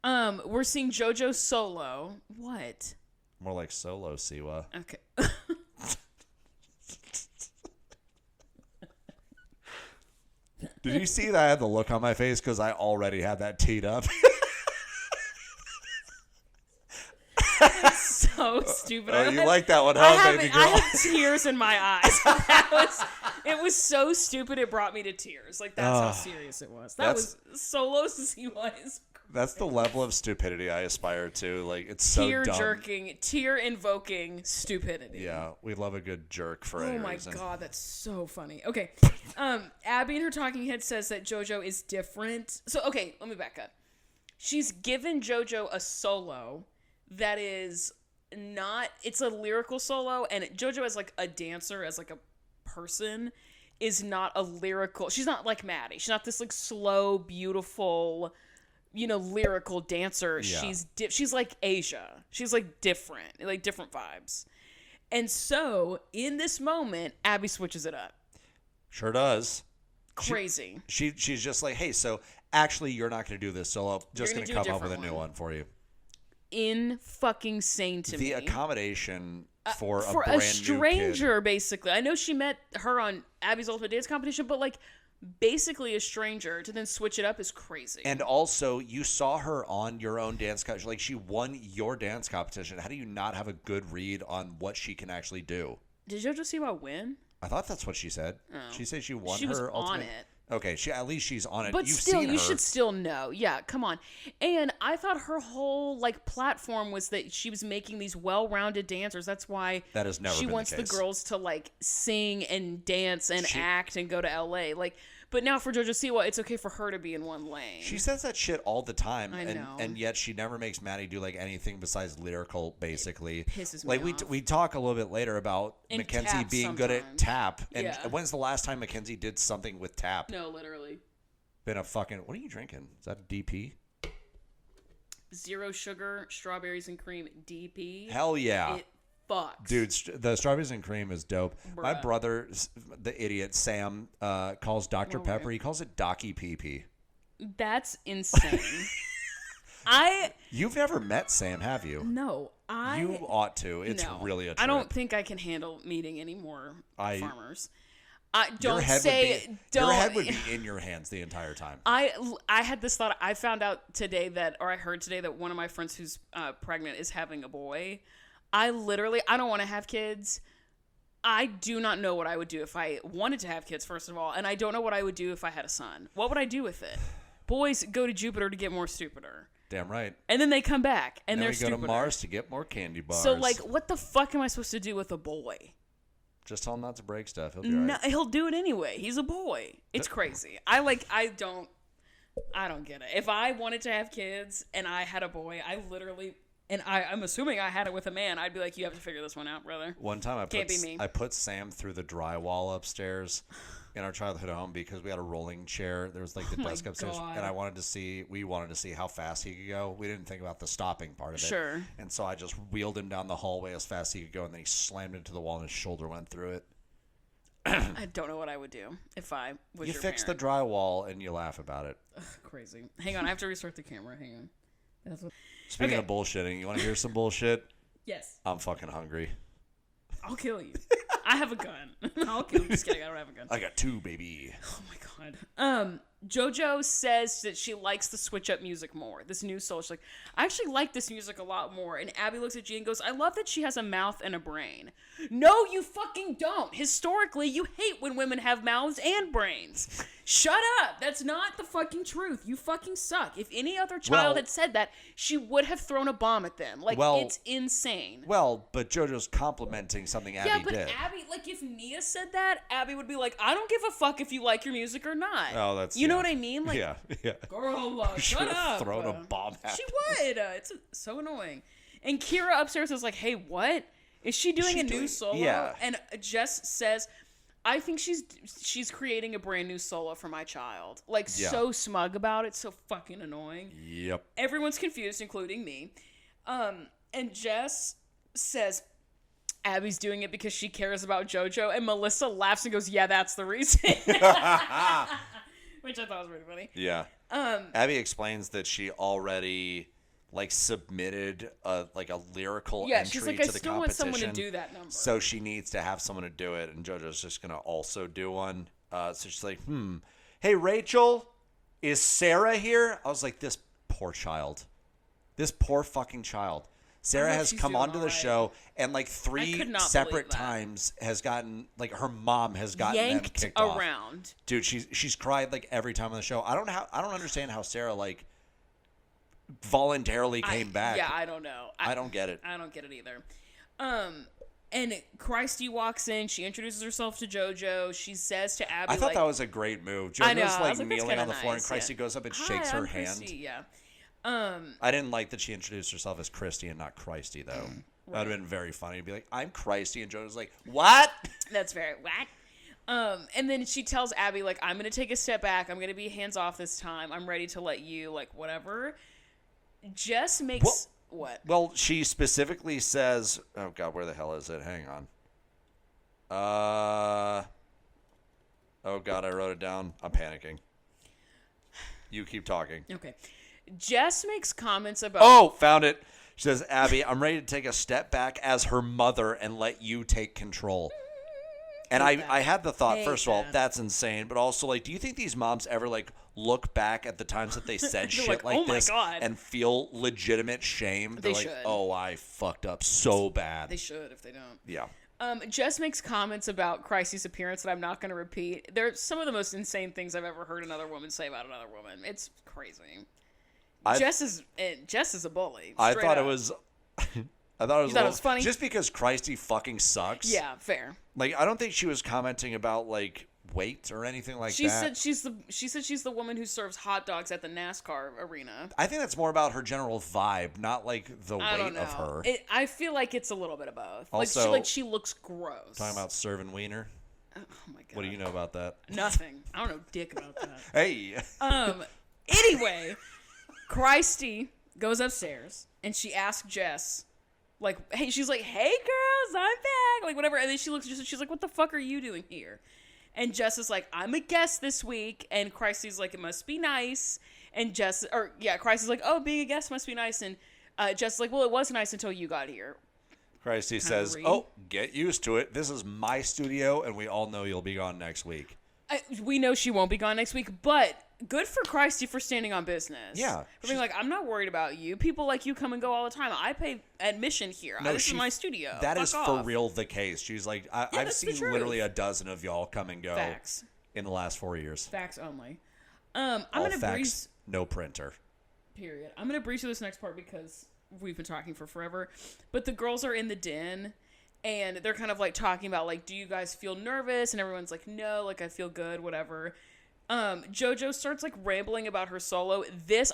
We're seeing Jojo solo. What? More like solo, Siwa. Okay. Did you see that I had the look on my face because I already had that teed up? So stupid. Oh, you like that one, huh, baby girl? I have tears in my eyes. It was so stupid it brought me to tears. Like, that's how serious it was. That was solo as he was. That's the level of stupidity I aspire to. Like, it's so dumb. Tear-jerking, tear-invoking stupidity. Yeah, we love a good jerk for any reason. Oh my God, that's so funny. Okay, Abby in her talking head says that Jojo is different. So, okay, let me back up. She's given Jojo a solo that is not, it's a lyrical solo, and Jojo as like a dancer, as like a person, is not a lyrical, she's not like Maddie. She's not this like slow, beautiful, you know, lyrical dancer. Yeah. She's like Asia. She's like different vibes. And so, in this moment, Abby switches it up. Sure does. Crazy. She's just like, hey, so actually you're not going to do this solo. Just going to come up with a new one for you. Fucking-sane to me. The accommodation for a for brand a stranger, new kid. basically. I know she met her on Abby's Ultimate Dance Competition, but like basically a stranger to then switch it up is crazy. And also, you saw her on your own dance competition. Like, she won your dance competition. How do you not have a good read on what she can actually do? Did Jojo see about win? I thought that's what she said. Oh. She said she won she was her on ultimate. it. Okay, at least she's on it. But You've still, seen you her. should still know. Yeah, come on. And I thought her whole like platform was that she was making these well-rounded dancers. That's why that has never she been wants the the case. Girls to like sing and dance and act and go to LA. Like, but now for Jojo Siwa, it's okay for her to be in one lane. She says that shit all the time, I know. and yet she never makes Maddie do like anything besides lyrical. Basically, it pisses me like off. we talk a little bit later about In Mackenzie tap being good at tap. And Yeah. when's the last time Mackenzie did something with tap? No, literally. Been a fucking. What are you drinking? Is that a DP? Zero sugar, strawberries and cream, DP. Hell yeah. It fucks. Dude, the strawberries and cream is dope. Bruh. My brother, the idiot Sam, calls Dr. Pepper. He calls it Docky Pee. That's insane. You've never met Sam, have you? No, You ought to. It's no. really a trip. I don't think I can handle meeting any more farmers. Don't your head say. your head would be in your hands the entire time. I had this thought. I found out today I heard today that one of my friends who's pregnant is having a boy. I don't want to have kids. I do not know what I would do if I wanted to have kids, first of all, and I don't know what I would do if I had a son. What would I do with it? Boys go to Jupiter to get more stupider. Damn right. And then they come back and then they're we stupider. go to Mars to get more candy bars. So like, what the fuck am I supposed to do with a boy? Just tell him not to break stuff. He'll be all right. No, he'll do it anyway. He's a boy. It's crazy. I don't get it. If I wanted to have kids and I had a boy, I'm assuming I had it with a man, I'd be like, you have to figure this one out, brother. One time I put Sam through the drywall upstairs in our childhood home because we had a rolling chair. There was like the desk upstairs, God. and we wanted to see how fast he could go. We didn't think about the stopping part of it. Sure. And so I just wheeled him down the hallway as fast as he could go, and then he slammed into the wall and his shoulder went through it. I don't know what I would do if I was You your fix parent. the drywall and you laugh about it. Ugh, crazy. Hang on, I have to restart the camera. Hang on. Speaking of bullshitting, you want to hear some bullshit? Yes. I'm fucking hungry. I'll kill you. I have a gun. I'll kill you. Just kidding. I don't have a gun. I got 2, baby. Oh my god. Jojo says that she likes the switch up music more. This new soul. She's like, I actually like this music a lot more. And Abby looks at G and goes, I love that she has a mouth and a brain. No, you fucking don't. Historically, you hate when women have mouths and brains. Shut up. That's not the fucking truth. You fucking suck. If any other child had said that, she would have thrown a bomb at them. Like, it's insane. Well, but JoJo's complimenting something Abby did. Yeah, but Abby, like, if Nia said that, Abby would be like, I don't give a fuck if you like your music or not. Oh, that's... You know what I mean? Like, yeah. Girl, shut up. Thrown a bomb at She would. It's so annoying. And Kira upstairs is like, hey, what? Is she doing a new solo? Yeah. And Jess says, I think she's creating a brand new solo for my child. Like, so smug about it. So fucking annoying. Yep. Everyone's confused, including me. And Jess says, Abby's doing it because she cares about JoJo. And Melissa laughs and goes, yeah, that's the reason. Which I thought was really funny. Yeah. Abby explains that she already submitted a lyrical entry she's like, to the I still want someone to do that number. So she needs to have someone to do it, and JoJo's just gonna also do one. So she's like, hey Rachel, is Sarah here? I was like, this poor child. This poor fucking child. Sarah has come onto the show and 3 separate times has gotten her mom has gotten yanked them kicked around. Off. Dude, she's cried every time on the show. I don't understand how Sarah voluntarily came back. Yeah, I don't know. I don't get it. I don't get it either. And Christy walks in. She introduces herself to JoJo. She says to Abby, I thought that was a great move. I know. JoJo's kneeling on the floor, and Christy goes up and shakes her hand. Christy, yeah. I didn't like that she introduced herself as Christy and not Christy, though. Right. That would have been very funny to be like, I'm Christy, and JoJo's like, what? That's very whack. And then she tells Abby, I'm going to take a step back. I'm going to be hands off this time. I'm ready to let you, whatever. Jess makes... What? Well, she specifically says, oh, God, where the hell is it? Hang on. Oh, God, I wrote it down. I'm panicking. You keep talking. Okay. Jess makes comments about... Oh, found it. She says, Abby, I'm ready to take a step back as her mother and let you take control. And I had the thought, first of all, that's insane. But also, like, do you think these moms ever, like, look back at the times that they said shit like this and feel legitimate shame? They're like, oh, I fucked up so bad. They should if they don't. Yeah. Jess makes comments about Christy's appearance that I'm not going to repeat. They're some of the most insane things I've ever heard another woman say about another woman. It's crazy. Jess is a bully. I thought it was it was funny? Just because Christy fucking sucks. Yeah, fair. Like, I don't think she was commenting about, like, weight or anything like that. She said she's the woman who serves hot dogs at the NASCAR arena. I think that's more about her general vibe, not like the weight of her. I feel like it's a little bit of both. Also, like she looks gross. Talking about serving wiener. Oh my God. What do you know about that? Nothing. I don't know dick about that. Hey. Anyway, Christy goes upstairs and she asks Jess, like, hey, she's like, hey girls, I'm back, like whatever, and then she looks at Jess and she's like, what the fuck are you doing here? And Jess is like, I'm a guest this week, and Christy's like, it must be nice, and Christy's like, oh, being a guest must be nice, and Jess is like, well, it was nice until you got here. Christy says, oh, get used to it. This is my studio, and we all know you'll be gone next week. We know she won't be gone next week, but good for Christy for standing on business. Yeah. For being like, I'm not worried about you. People like you come and go all the time. I pay admission here. This is my studio. That is for real the case. She's like, I've seen literally a dozen of y'all come and go. Facts. In the last 4 years. Facts only. I'm all gonna facts, no printer. Period. I'm going to breeze through this next part because we've been talking for forever. But the girls are in the den. And they're kind of, like, talking about, like, do you guys feel nervous? And everyone's like, no, like, I feel good, whatever. Jojo starts, like, rambling about her solo.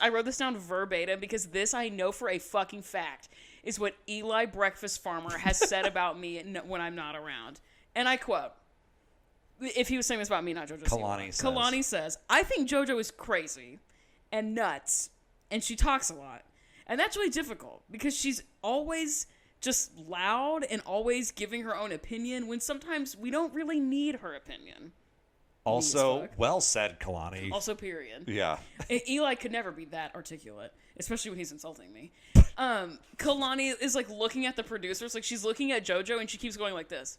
I wrote this down verbatim because this I know for a fucking fact is what Eli Breakfast Farmer has said about me when I'm not around. And I quote, if he was saying this about me, not Jojo. Kalani says, I think Jojo is crazy and nuts, and she talks a lot. And that's really difficult because she's always just loud and always giving her own opinion when sometimes we don't really need her opinion. Also, well said, Kalani. Also, period. Yeah. Eli could never be that articulate, especially when he's insulting me. Kalani is, like, looking at the producers. Like, she's looking at Jojo, and she keeps going like this.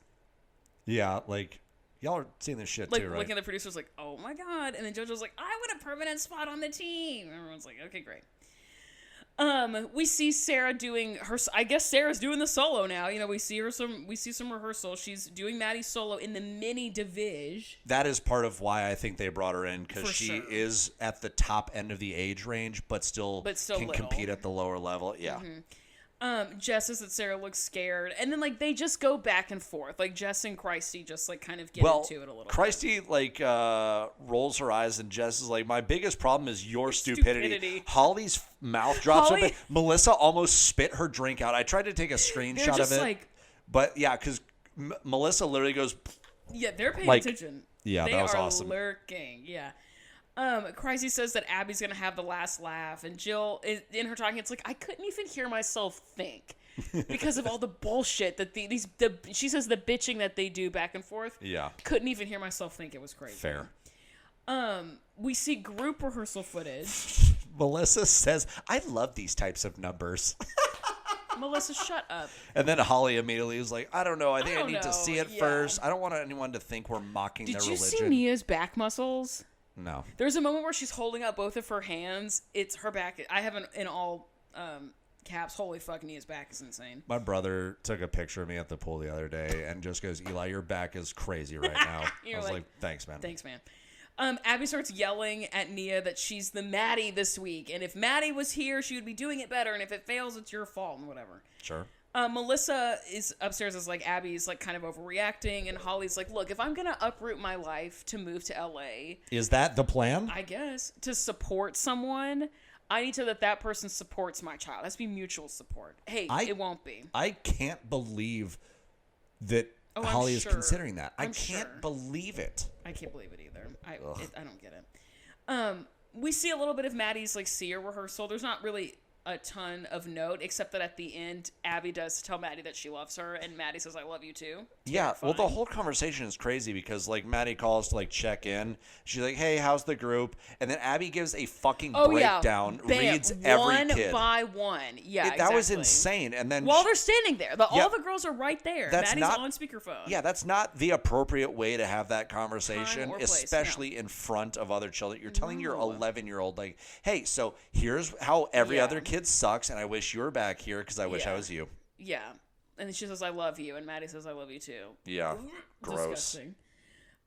Yeah, like, y'all are seeing this shit too, right? Like, looking at the producers like, oh, my God. And then Jojo's like, I want a permanent spot on the team. And everyone's like, okay, great. We see Sarah doing her. I guess Sarah's doing the solo now. You know, we see some rehearsal. She's doing Maddie's solo in the mini division. That is part of why I think they brought her in because she is at the top end of the age range, but still can compete at the lower level. Yeah. Mm-hmm. Jess says that Sarah looks scared, and then, like, they just go back and forth. Like, Jess and Christy just, like, kind of get into it a little Christy, like, rolls her eyes, and Jess is like, my biggest problem is your stupidity. Holly's mouth drops open. Melissa almost spit her drink out. I tried to take a screenshot of it. Like, but, yeah, because Melissa literally goes... Yeah, they're paying attention. Yeah, that was awesome. They are lurking, yeah. Christy says that Abby's going to have the last laugh, and Jill, in her talking, it's like, I couldn't even hear myself think because of all the bullshit that she says the bitching that they do back and forth. Yeah. Couldn't even hear myself think. It was crazy. Fair. We see group rehearsal footage. Melissa says, I love these types of numbers. Melissa, shut up. And then Holly immediately was like, I don't know. I think I need to see it first. I don't want anyone to think we're mocking their religion. Did you see Nia's back muscles? No. There's a moment where she's holding up both of her hands. It's her back. I have in all caps. Holy fuck, Nia's back is insane. My brother took a picture of me at the pool the other day and just goes, Eli, your back is crazy right now. I was like, thanks, man. Thanks, man. Abby starts yelling at Nia that she's the Maddie this week. And if Maddie was here, she would be doing it better. And if it fails, it's your fault and whatever. Sure. Melissa is upstairs is like, Abby's like kind of overreacting, and Holly's like, look, if I'm gonna uproot my life to move to LA, is that the plan? I guess to support someone, I need to that person supports my child. It has to be mutual support. Hey, it won't be. I can't believe that Holly is considering that. I can't believe it. I can't believe it either. I don't get it. We see a little bit of Maddie's like seer rehearsal. There's not really a ton of note, except that at the end, Abby does tell Maddie that she loves her, and Maddie says, I love you too. Yeah, well, the whole conversation is crazy because, like, Maddie calls to, like, check in. She's like, hey, how's the group? And then Abby gives a fucking breakdown, reads every kid. One by one. Yeah, exactly. That was insane. And then while they're standing there, all the girls are right there. Maddie's on speakerphone. Yeah, that's not the appropriate way to have that conversation, especially in front of other children. You're telling your 11-year-old, like, hey, so here's how every other kid sucks, and I wish you were back here because I wish I was you. Yeah. And then she says, I love you, and Maddie says, I love you too. Yeah. Gross. Disgusting.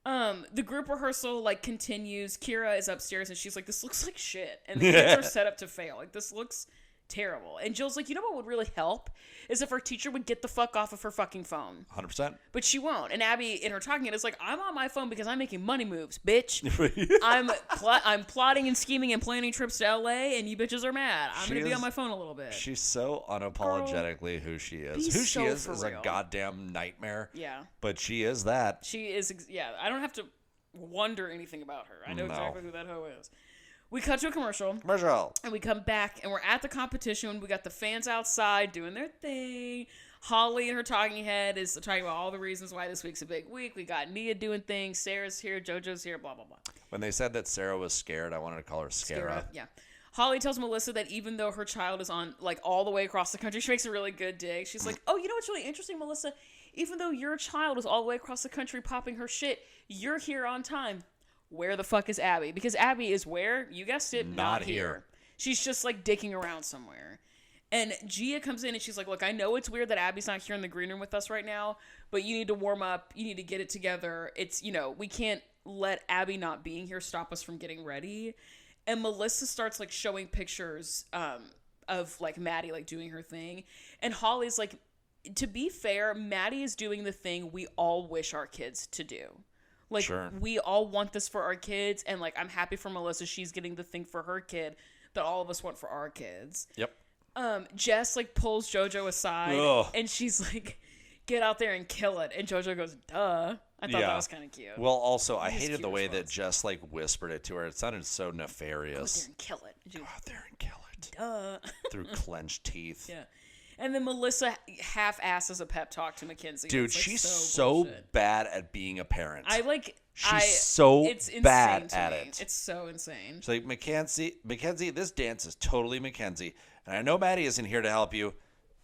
The group rehearsal, like, continues. Kira is upstairs, and she's like, this looks like shit. And the kids are set up to fail. Like, this looks terrible. And Jill's like, you know what would really help is if our teacher would get the fuck off of her fucking phone. 100%. But she won't. And Abby, in her talking it, is like, I'm on my phone because I'm making money moves, bitch. I'm plotting and scheming and planning trips to LA, and you bitches are mad. I'm going to be on my phone a little bit. She's so unapologetically who she is. Who she is a goddamn nightmare. Yeah. But she is that. She is, I don't have to wonder anything about her. I know exactly who that hoe is. We cut to a commercial. And we come back, and we're at the competition. We got the fans outside doing their thing. Holly and her talking head is talking about all the reasons why this week's a big week. We got Nia doing things. Sarah's here. Jojo's here. Blah, blah, blah. When they said that Sarah was scared, I wanted to call her Scara. Yeah. Holly tells Melissa that even though her child is on, like, all the way across the country, she makes a really good dig. She's like, oh, you know what's really interesting, Melissa? Even though your child is all the way across the country popping her shit, you're here on time. Where the fuck is Abby? Because Abby is where? You guessed it, not here. She's just, like, dicking around somewhere. And Gia comes in and she's like, look, I know it's weird that Abby's not here in the green room with us right now, but you need to warm up. You need to get it together. It's, we can't let Abby not being here stop us from getting ready. And Melissa starts, like, showing pictures of, like, Maddie, like, doing her thing. And Holly's like, to be fair, Maddie is doing the thing we all wish our kids to do. Like, we all want this for our kids, and, like, I'm happy for Melissa. She's getting the thing for her kid that all of us want for our kids. Yep. Jess, like, pulls Jojo aside, and she's like, get out there and kill it. And Jojo goes, duh. I thought that was kind of cute. Well, also, I hated the way that Jess, like, whispered it to her. It sounded so nefarious. Go out there and kill it. Go out there and kill it. Duh. Through clenched teeth. Yeah. And then Melissa half-asses a pep talk to Mackenzie. Dude, she's so bad at being a parent. She's so bad at it. It's so insane. She's like, Mackenzie, this dance is totally Mackenzie. And I know Maddie isn't here to help you,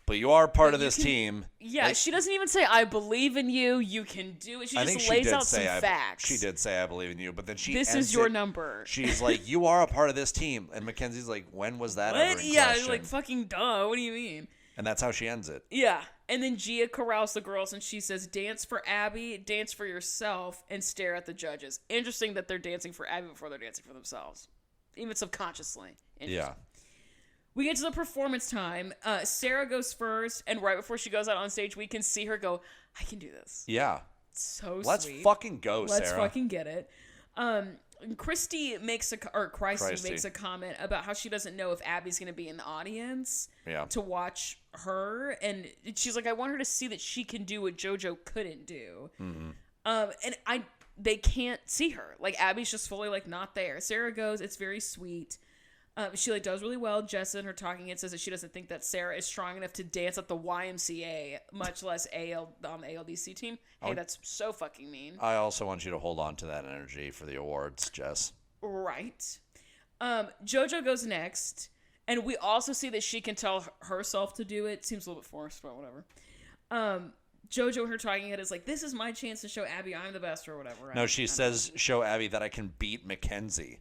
but you are part of this team. Yeah, like, she doesn't even say, I believe in you, you can do it. She just lays out some facts. She did say, I believe in you, but then This is your number. She's like, you are a part of this team. And Mackenzie's like, when was that ever in question? Like, fucking duh. What do you mean? And that's how she ends it. Yeah. And then Gia corrals the girls and she says, dance for Abby, dance for yourself, and stare at the judges. Interesting that they're dancing for Abby before they're dancing for themselves. Even subconsciously. Yeah. We get to the performance time. Sarah goes first, and right before she goes out on stage, we can see her go, I can do this. Yeah. So Let's sweet. Fucking go, Sarah. Let's fucking get it. Christy makes a comment about how she doesn't know if Abby's going to be in the audience to watch her, and she's like, I want her to see that she can do what Jojo couldn't do. And they can't see her. Like, Abby's just fully, like, not there. Sarah goes, it's very sweet. She, like, does really well. Jess in her talking it says that she doesn't think that Sarah is strong enough to dance at the YMCA, much less on the ALDC team. Hey, that's so fucking mean. I also want you to hold on to that energy for the awards, Jess. Right. Jojo goes next, and we also see that she can tell herself to do it. Seems a little bit forced, but whatever. Jojo in her talking head is like, this is my chance to show Abby I'm the best or whatever. No, she says, show Abby that I can beat Mackenzie.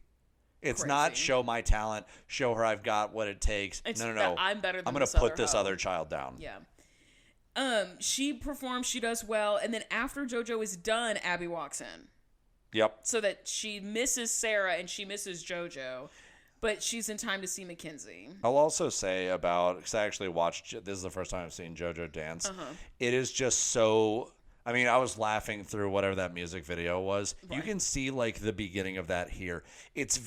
It's not show my talent, show her I've got what it takes. No. I'm better than I'm going to put this other child down. Yeah. She performs, she does well, and then after Jojo is done, Abby walks in. Yep. So that she misses Sarah and she misses Jojo, but she's in time to see Mackenzie. I'll also say because I actually watched, this is the first time I've seen Jojo dance. It is just so... I mean, I was laughing through whatever that music video was. Right. You can see, like, the beginning of that here. It's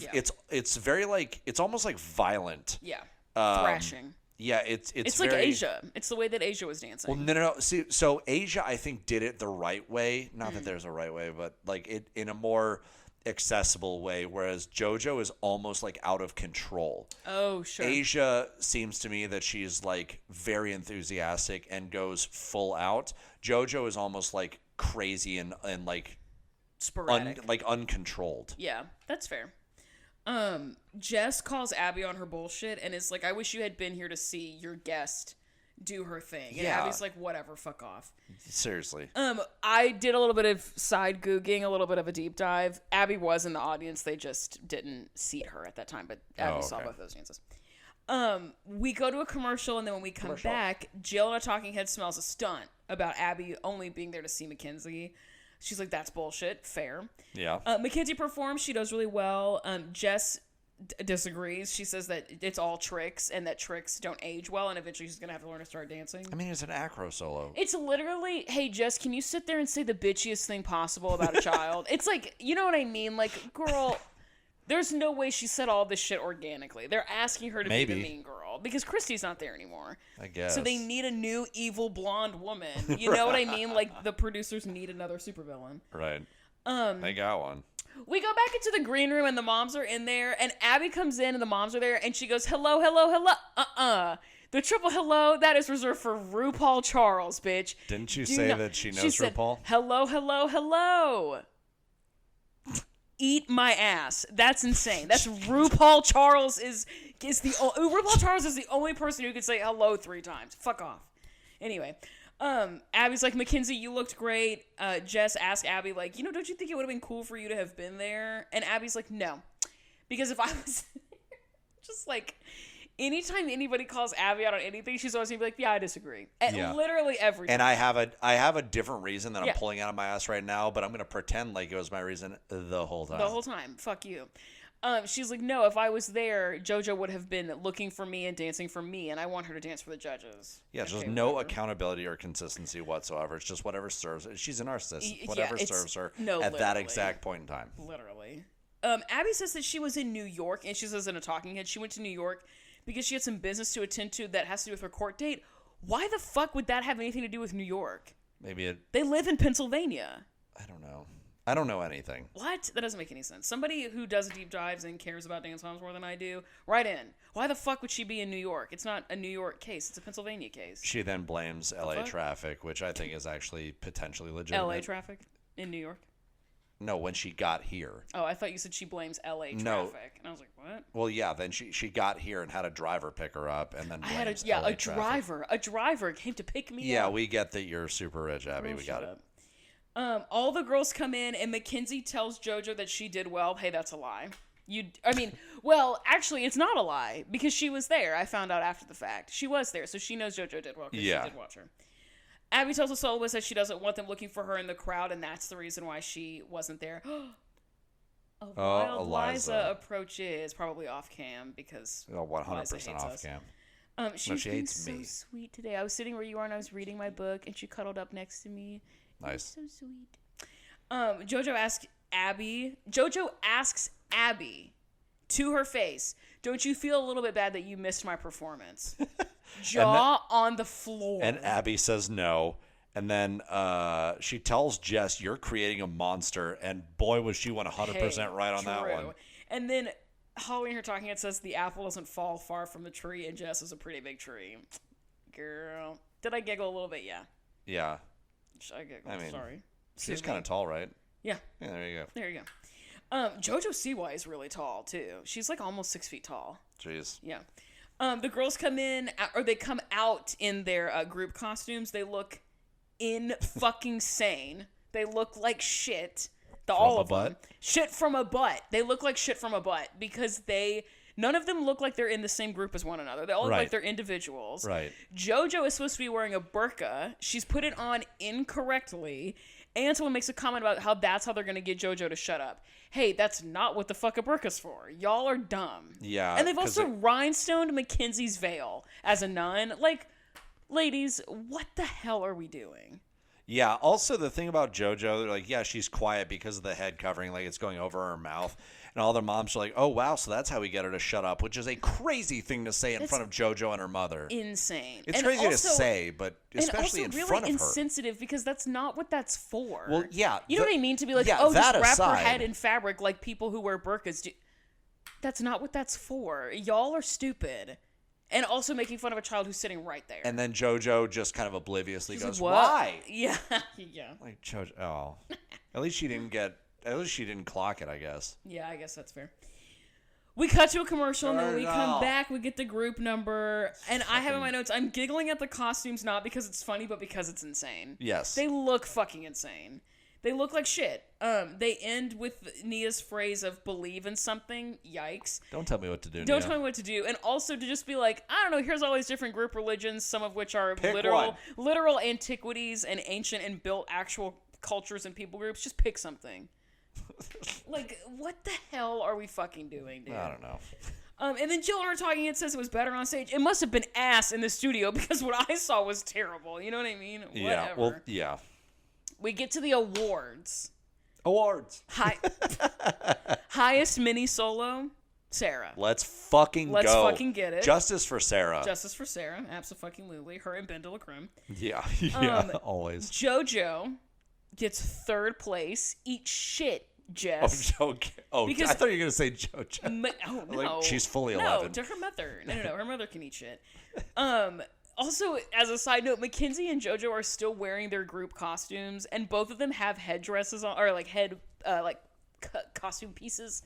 very, like, it's almost like violent. Yeah. Thrashing. Yeah, it's like Asia. It's the way that Asia was dancing. Well, no. See, so Asia, I think, did it the right way. Not that there's a right way, but, like, it in a more accessible way, whereas Jojo is almost like out of control. Oh, sure. Asia seems to me that she's like very enthusiastic and goes full out. Jojo is almost like crazy and like sporadic, uncontrolled. Yeah, that's fair. Jess calls Abby on her bullshit and is like, I wish you had been here to see your guest do her thing. And Abby's like, whatever, fuck off. Seriously. I did a little bit of side googing, a little bit of a deep dive. Abby was in the audience. They just didn't seat her at that time, but Abby saw both those dances. We go to a commercial, and then when we come back, Jill in a talking head smells a stunt about Abby only being there to see Mackenzie. She's like, that's bullshit. Fair. Yeah. Mackenzie performs. She does really well. Jess disagrees. She says that it's all tricks and that tricks don't age well, and eventually she's going to have to learn to start dancing. I mean, it's an acro solo. It's literally, hey, Jess, can you sit there and say the bitchiest thing possible about a child? It's like, you know what I mean? Like, girl, there's no way she said all this shit organically. They're asking her to be the mean girl because Christy's not there anymore. I guess. So they need a new evil blonde woman. You know what I mean? Like, the producers need another supervillain. Right. They got one. We go back into the green room and the moms are in there, and Abby comes in and the moms are there, and she goes, hello, hello, hello. The triple hello, that is reserved for RuPaul Charles, bitch. Didn't you say that she knows RuPaul? Hello, hello, hello. Eat my ass. That's insane. That's RuPaul Charles RuPaul Charles is the only person who can say hello 3 times. Fuck off. Anyway. Abby's like, Mackenzie, you looked great. Jess asked Abby, like, don't you think it would have been cool for you to have been there? And Abby's like, no. Because if I was just like, anytime anybody calls Abby out on anything, she's always gonna be like, yeah, I disagree. Literally every time. And I have a different reason that I'm pulling out of my ass right now, but I'm gonna pretend like it was my reason the whole time. The whole time. Fuck you. She's like, no, if I was there, Jojo would have been looking for me and dancing for me, and I want her to dance for the judges. Yeah, there's no accountability or consistency whatsoever. It's just whatever serves. She's a narcissist. Whatever serves her at that exact point in time. Literally. Abby says that she was in New York, and she says in a talking head, she went to New York because she had some business to attend to that has to do with her court date. Why the fuck would that have anything to do with New York? They live in Pennsylvania. I don't know. I don't know anything. What? That doesn't make any sense. Somebody who does deep dives and cares about dance moms more than I do, write in. Why the fuck would she be in New York? It's not a New York case. It's a Pennsylvania case. She then blames LA traffic, which I think is actually potentially legitimate. LA traffic in New York? No, when she got here. Oh, I thought you said she blames LA traffic. No. And I was like, what? Well, yeah, then she got here and had a driver pick her up and then blames LA traffic. A driver came to pick me up. Yeah, we get that you're super rich, Abby. We got it. All the girls come in, and Mackenzie tells Jojo that she did well. Hey, that's a lie. Actually, it's not a lie, because she was there. I found out after the fact. She was there, so she knows Jojo did well, because she did watch her. Abby tells the soloist that she doesn't want them looking for her in the crowd, and that's the reason why she wasn't there. Eliza approaches, probably off-cam, because 100% off-cam. She hates me. So sweet today. I was sitting where you are, and I was reading my book, and she cuddled up next to me. Nice. So sweet. Jojo asks Abby to her face, don't you feel a little bit bad that you missed my performance? Jaw on the floor. And Abby says no. And then she tells Jess, you're creating a monster. And boy, was she 100% right on that one. And then Holly in her talking head says the apple doesn't fall far from the tree, and Jess is a pretty big tree. Girl. Did I giggle a little bit? Yeah. Yeah. I mean, sorry. She's kind of tall, right? Yeah. Yeah, there you go. Jojo Siwa is really tall, too. She's like almost 6 feet tall. Jeez. Yeah. The girls come in, or they come out in their group costumes. They look fucking sane. They look like shit. All of them. Shit from a butt. They look like shit from a butt because none of them look like they're in the same group as one another. They all look like they're individuals. Right. Jojo is supposed to be wearing a burqa. She's put it on incorrectly. And someone makes a comment about how that's how they're going to get Jojo to shut up. Hey, that's not what the fuck a burqa's for. Y'all are dumb. Yeah. And they've also rhinestoned Mackenzie's veil as a nun. Like, ladies, what the hell are we doing? Yeah. Also, the thing about Jojo, they're like, yeah, she's quiet because of the head covering, like it's going over her mouth. And all their moms are like, oh, wow, so that's how we get her to shut up, which is a crazy thing to say in front of JoJo and her mother. Insane. It's crazy to say, but especially in front of her. And also really insensitive because that's not what that's for. Well, yeah. You know what I mean? To be like, just wrap her head in fabric like people who wear burqas do. That's not what that's for. Y'all are stupid. And also making fun of a child who's sitting right there. And then JoJo just kind of obliviously goes, like, why? Yeah. Yeah. Like, JoJo, oh. At least she didn't clock it, I guess. Yeah, I guess that's fair. We cut to a commercial, and then we come back, we get the group number, and I have in my notes, I'm giggling at the costumes not because it's funny, but because it's insane. Yes. They look fucking insane. They look like shit. They end with Nia's phrase of believe in something. Yikes. Don't tell me what to do, Don't tell me what to do. And also to just be like, I don't know, here's all these different group religions, some of which are literal antiquities and ancient and built actual cultures and people groups. Just pick something. Like, what the hell are we fucking doing, dude? I don't know. And then Jill and her talking, it says it was better on stage. It must have been ass in the studio because what I saw was terrible. You know what I mean? Yeah, Whatever. well, yeah. We get to the awards. Highest mini solo, Sarah. Let's fucking Let's fucking get it. Justice for Sarah. Justice for Sarah. Abso-fucking-lutely. Her and Ben de la Creme. Yeah. Always. Jojo gets third place. Eat shit, Jess. Because I thought you were going to say Jojo. No. Like, she's fully 11. No, to her mother. No. Her mother can eat shit. Also, as a side note, Mackenzie and JoJo are still wearing their group costumes, and both of them have headdresses on, or costume pieces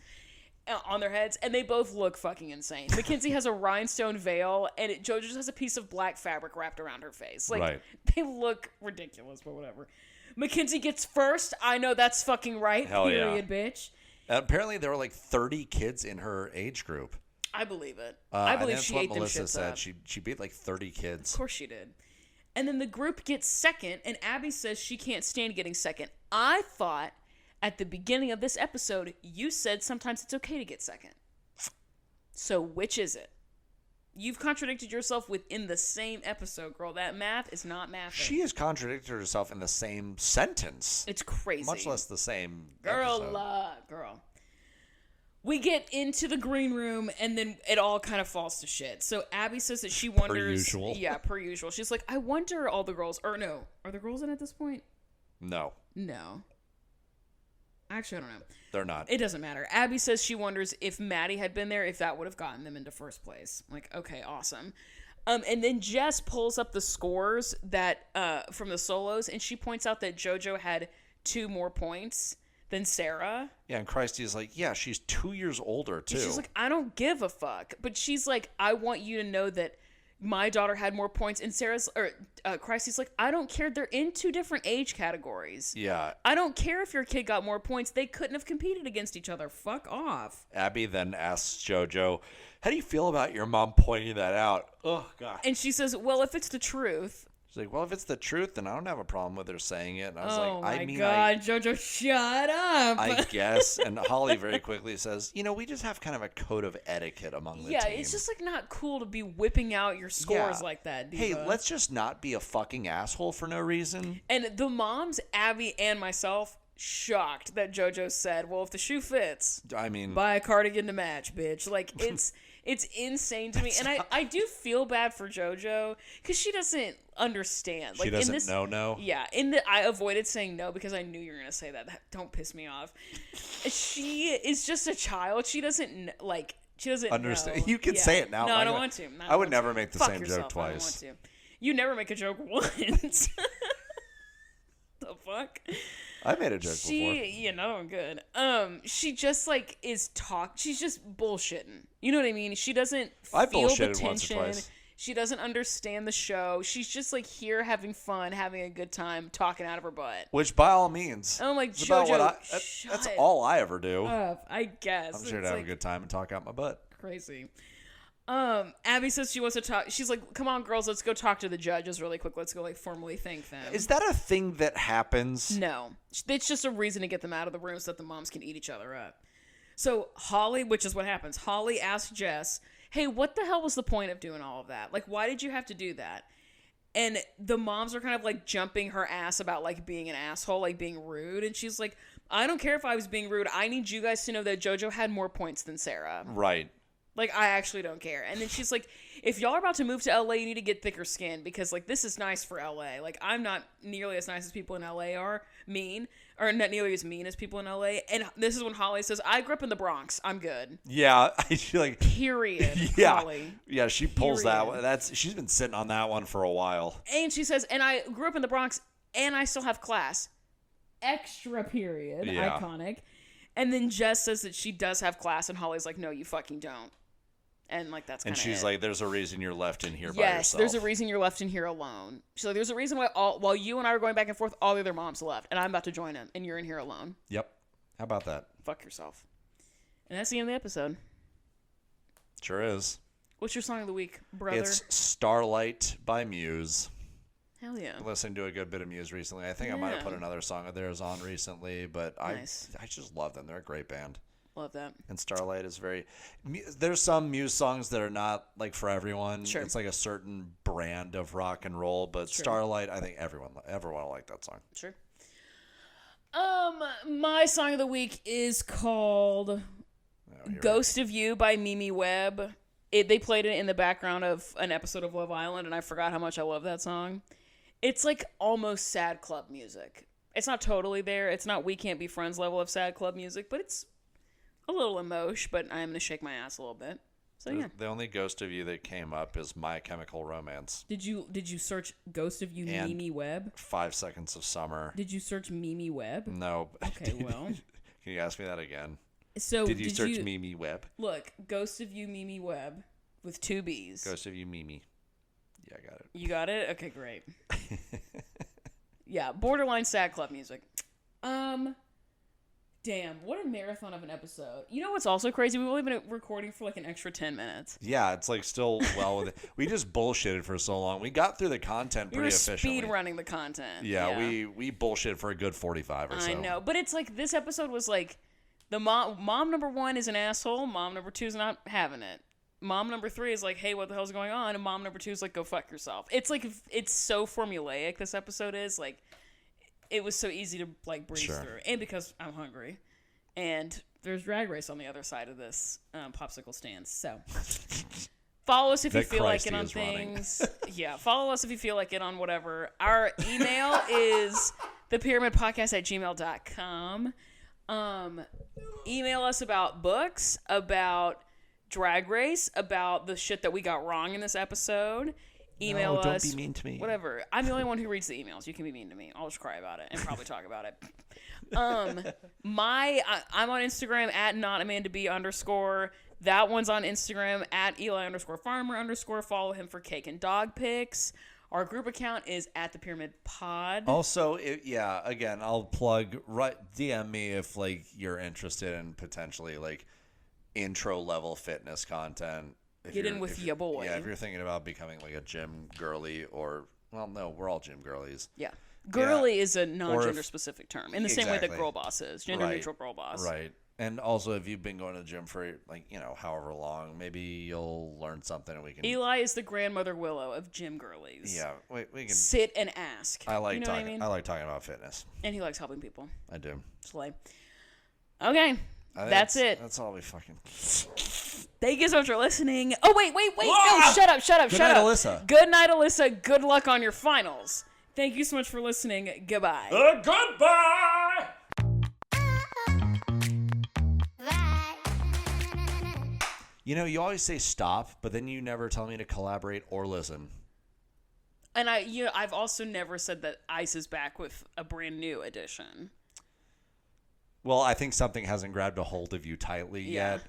on their heads, and they both look fucking insane. Mackenzie has a rhinestone veil, and JoJo just has a piece of black fabric wrapped around her face. Like, They look ridiculous, but whatever. Mackenzie gets first. I know that's fucking right. Hell period, bitch. Apparently, there were like 30 kids in her age group. I believe it. I believe she ate them shits Melissa said. up. She beat like 30 kids. Of course she did. And then the group gets second, and Abby says she can't stand getting second. I thought at the beginning of this episode, you said sometimes it's okay to get second. So which is it? You've contradicted yourself within the same episode, girl. That math is not mathing. She has contradicted herself in the same sentence. It's crazy. Much less the same episode. Girl. We get into the green room, and then it all kind of falls to shit. So Abby says that she wonders... Per usual. Yeah, per usual. She's like, I wonder all the girls... Or no. Are the girls in at this point? No. Actually, I don't know. They're not. It doesn't matter. Abby says she wonders if Maddie had been there, if that would have gotten them into first place. I'm like, okay, awesome. And then Jess pulls up the scores that from the solos, and she points out that JoJo had 2 more points than Sarah. Yeah, and Christy's like, yeah, she's 2 years older, too. And she's like, I don't give a fuck. But she's like, I want you to know that my daughter had more points. And Christy's like, I don't care. They're in 2 different age categories. Yeah. I don't care if your kid got more points. They couldn't have competed against each other. Fuck off. Abby then asks JoJo, how do you feel about your mom pointing that out? Oh, God. And she says, well, if it's the truth... She's like, well, if it's the truth, then I don't have a problem with her saying it. And I was God, JoJo, shut up. I guess. And Holly very quickly says, we just have kind of a code of etiquette among the team. Yeah, it's just like not cool to be whipping out your scores like that, diva. Hey, let's just not be a fucking asshole for no reason. And the moms, Abby and myself, shocked that JoJo said, well, if the shoe fits, buy a cardigan to match, bitch. Like, it's insane to me. And I do feel bad for JoJo because she doesn't understand. She doesn't know. Yeah. I avoided saying no because I knew you were going to say that. Don't piss me off. She is just a child. She doesn't understand. know. You can say it now. No, I don't want to. I would never make the same joke twice. I don't want to. You never make a joke once. The fuck? I made a joke before. Good. She just she's just bullshitting. You know what I mean? She doesn't feel the tension. Once or twice. She doesn't understand the show. She's just here having fun, having a good time, talking out of her butt. Which by all means. I'm like, JoJo, that's all I ever do. I guess. I'm sure to have a good time and talk out my butt. Crazy. Abby says she wants to talk. She's like, come on, girls, let's go talk to the judges really quick. Let's go formally thank them. Is that a thing that happens? No. It's just a reason to get them out of the room so that the moms can eat each other up. So Holly, which is what happens, Holly asks Jess, hey, what the hell was the point of doing all of that? Like, why did you have to do that? And the moms are kind of jumping her ass about being an asshole, being rude. And she's like, I don't care if I was being rude. I need you guys to know that Jojo had more points than Sarah. Right. Like, I actually don't care. And then she's like, if y'all are about to move to LA, you need to get thicker skin because, like, this is nice for LA. Like, I'm not nearly as nice as people in LA are mean, or not nearly as mean as people in LA. And this is when Holly says, I grew up in the Bronx. I'm good. Yeah. I feel like. Period. Yeah. Holly. Yeah, she pulls that one. She's been sitting on that one for a while. And she says, and I grew up in the Bronx and I still have class. Extra period. Yeah. Iconic. And then Jess says that she does have class, and Holly's like, no, you fucking don't. And, like, that's kind of And she's like, there's a reason you're left in here by yourself. Yes, there's a reason you're left in here alone. She's like, there's a reason why while you and I are going back and forth, all the other moms left. And I'm about to join them, and you're in here alone. Yep. How about that? Fuck yourself. And that's the end of the episode. Sure is. What's your song of the week, brother? It's Starlight by Muse. Hell yeah. I listened to a good bit of Muse recently. I think I might have put another song of theirs on recently, but nice. I just love them. They're a great band. Love that. And Starlight is there's some Muse songs that are not like for everyone. Sure. It's like a certain brand of rock and roll, but sure. Starlight, I think everyone will like that song. Sure. My song of the week is called Ghost of You by Mimi Webb. They played it in the background of an episode of Love Island, and I forgot how much I love that song. It's like almost sad club music. It's not totally there. It's not We Can't Be Friends level of sad club music, but it's a little emotion, but I'm going to shake my ass a little bit. So, yeah. The only Ghost of You that came up is My Chemical Romance. Did you search Ghost of You and Mimi Webb? 5 Seconds of Summer. Did you search Mimi Webb? No. Okay, well. Can you ask me that again? So did you search Mimi Webb? Look, Ghost of You Mimi Webb with 2 B's. Ghost of You Mimi. Yeah, I got it. You got it? Okay, great. Yeah, borderline sad club music. Damn, what a marathon of an episode. You know what's also crazy? We've only been recording for like an extra 10 minutes. Yeah, it's like still well with it. We just bullshitted for so long. We got through the content pretty efficiently. Speed running the content. Yeah, we bullshit for a good 45 or so. I know, but it's like this episode was like the mom number 1 is an asshole. Mom number 2 is not having it. Mom number 3 is like, hey, what the hell's going on? And mom number 2 is like, go fuck yourself. It's like, it's so formulaic, this episode is. Like, it was so easy to like breeze through. And because I'm hungry. And there's Drag Race on the other side of this popsicle stand. So follow us if you feel like it on things. Yeah, follow us if you feel like it on whatever. Our email is thepyramidpodcast@gmail.com. Email us about books, about Drag Race, about the shit that we got wrong in this episone. Email us. Don't be mean to me. Whatever. I'm the only one who reads the emails. You can be mean to me. I'll just cry about it and probably talk about it. I'm on Instagram @notamandab_. That one's on Instagram @Eli_farmer_. Follow him for cake and dog pics. Our group account is @thepyramidpod. Also, again, I'll plug. DM me if like you're interested in potentially like intro level fitness content. Get in with your boy. Yeah, if you're thinking about becoming like a gym girly or, well, no, we're all gym girlies. Yeah. Girly is a non-gender specific term. In the same way that girl boss is. Gender neutral girl boss. Right. And also, if you've been going to the gym for, like, however long, maybe you'll learn something and we can... Eli is the grandmother Willow of gym girlies. Yeah, we can... Sit and ask. I like talking about fitness. And he likes helping people. I do. Slay. Okay. That's it. That's all we fucking... Thank you so much for listening. Oh, wait. No, shut up. Good night, Alyssa. Good night, Alyssa. Good luck on your finals. Thank you so much for listening. Goodbye. Goodbye! You always say stop, but then you never tell me to collaborate or listen. And I've also never said that Ice is back with a brand new edition. Well, I think something hasn't grabbed a hold of you tightly yet.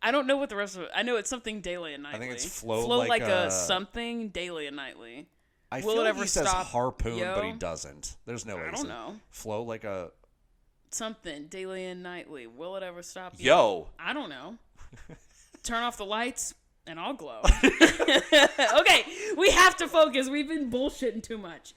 I don't know what the rest of it. I know it's something daily and nightly. I think it's flow like a something daily and nightly. I feel like he says harpoon, but he doesn't. There's no way. I don't know. Flow like a something daily and nightly. Will it ever stop you? Yo. I don't know. Turn off the lights and I'll glow. Okay, we have to focus. We've been bullshitting too much.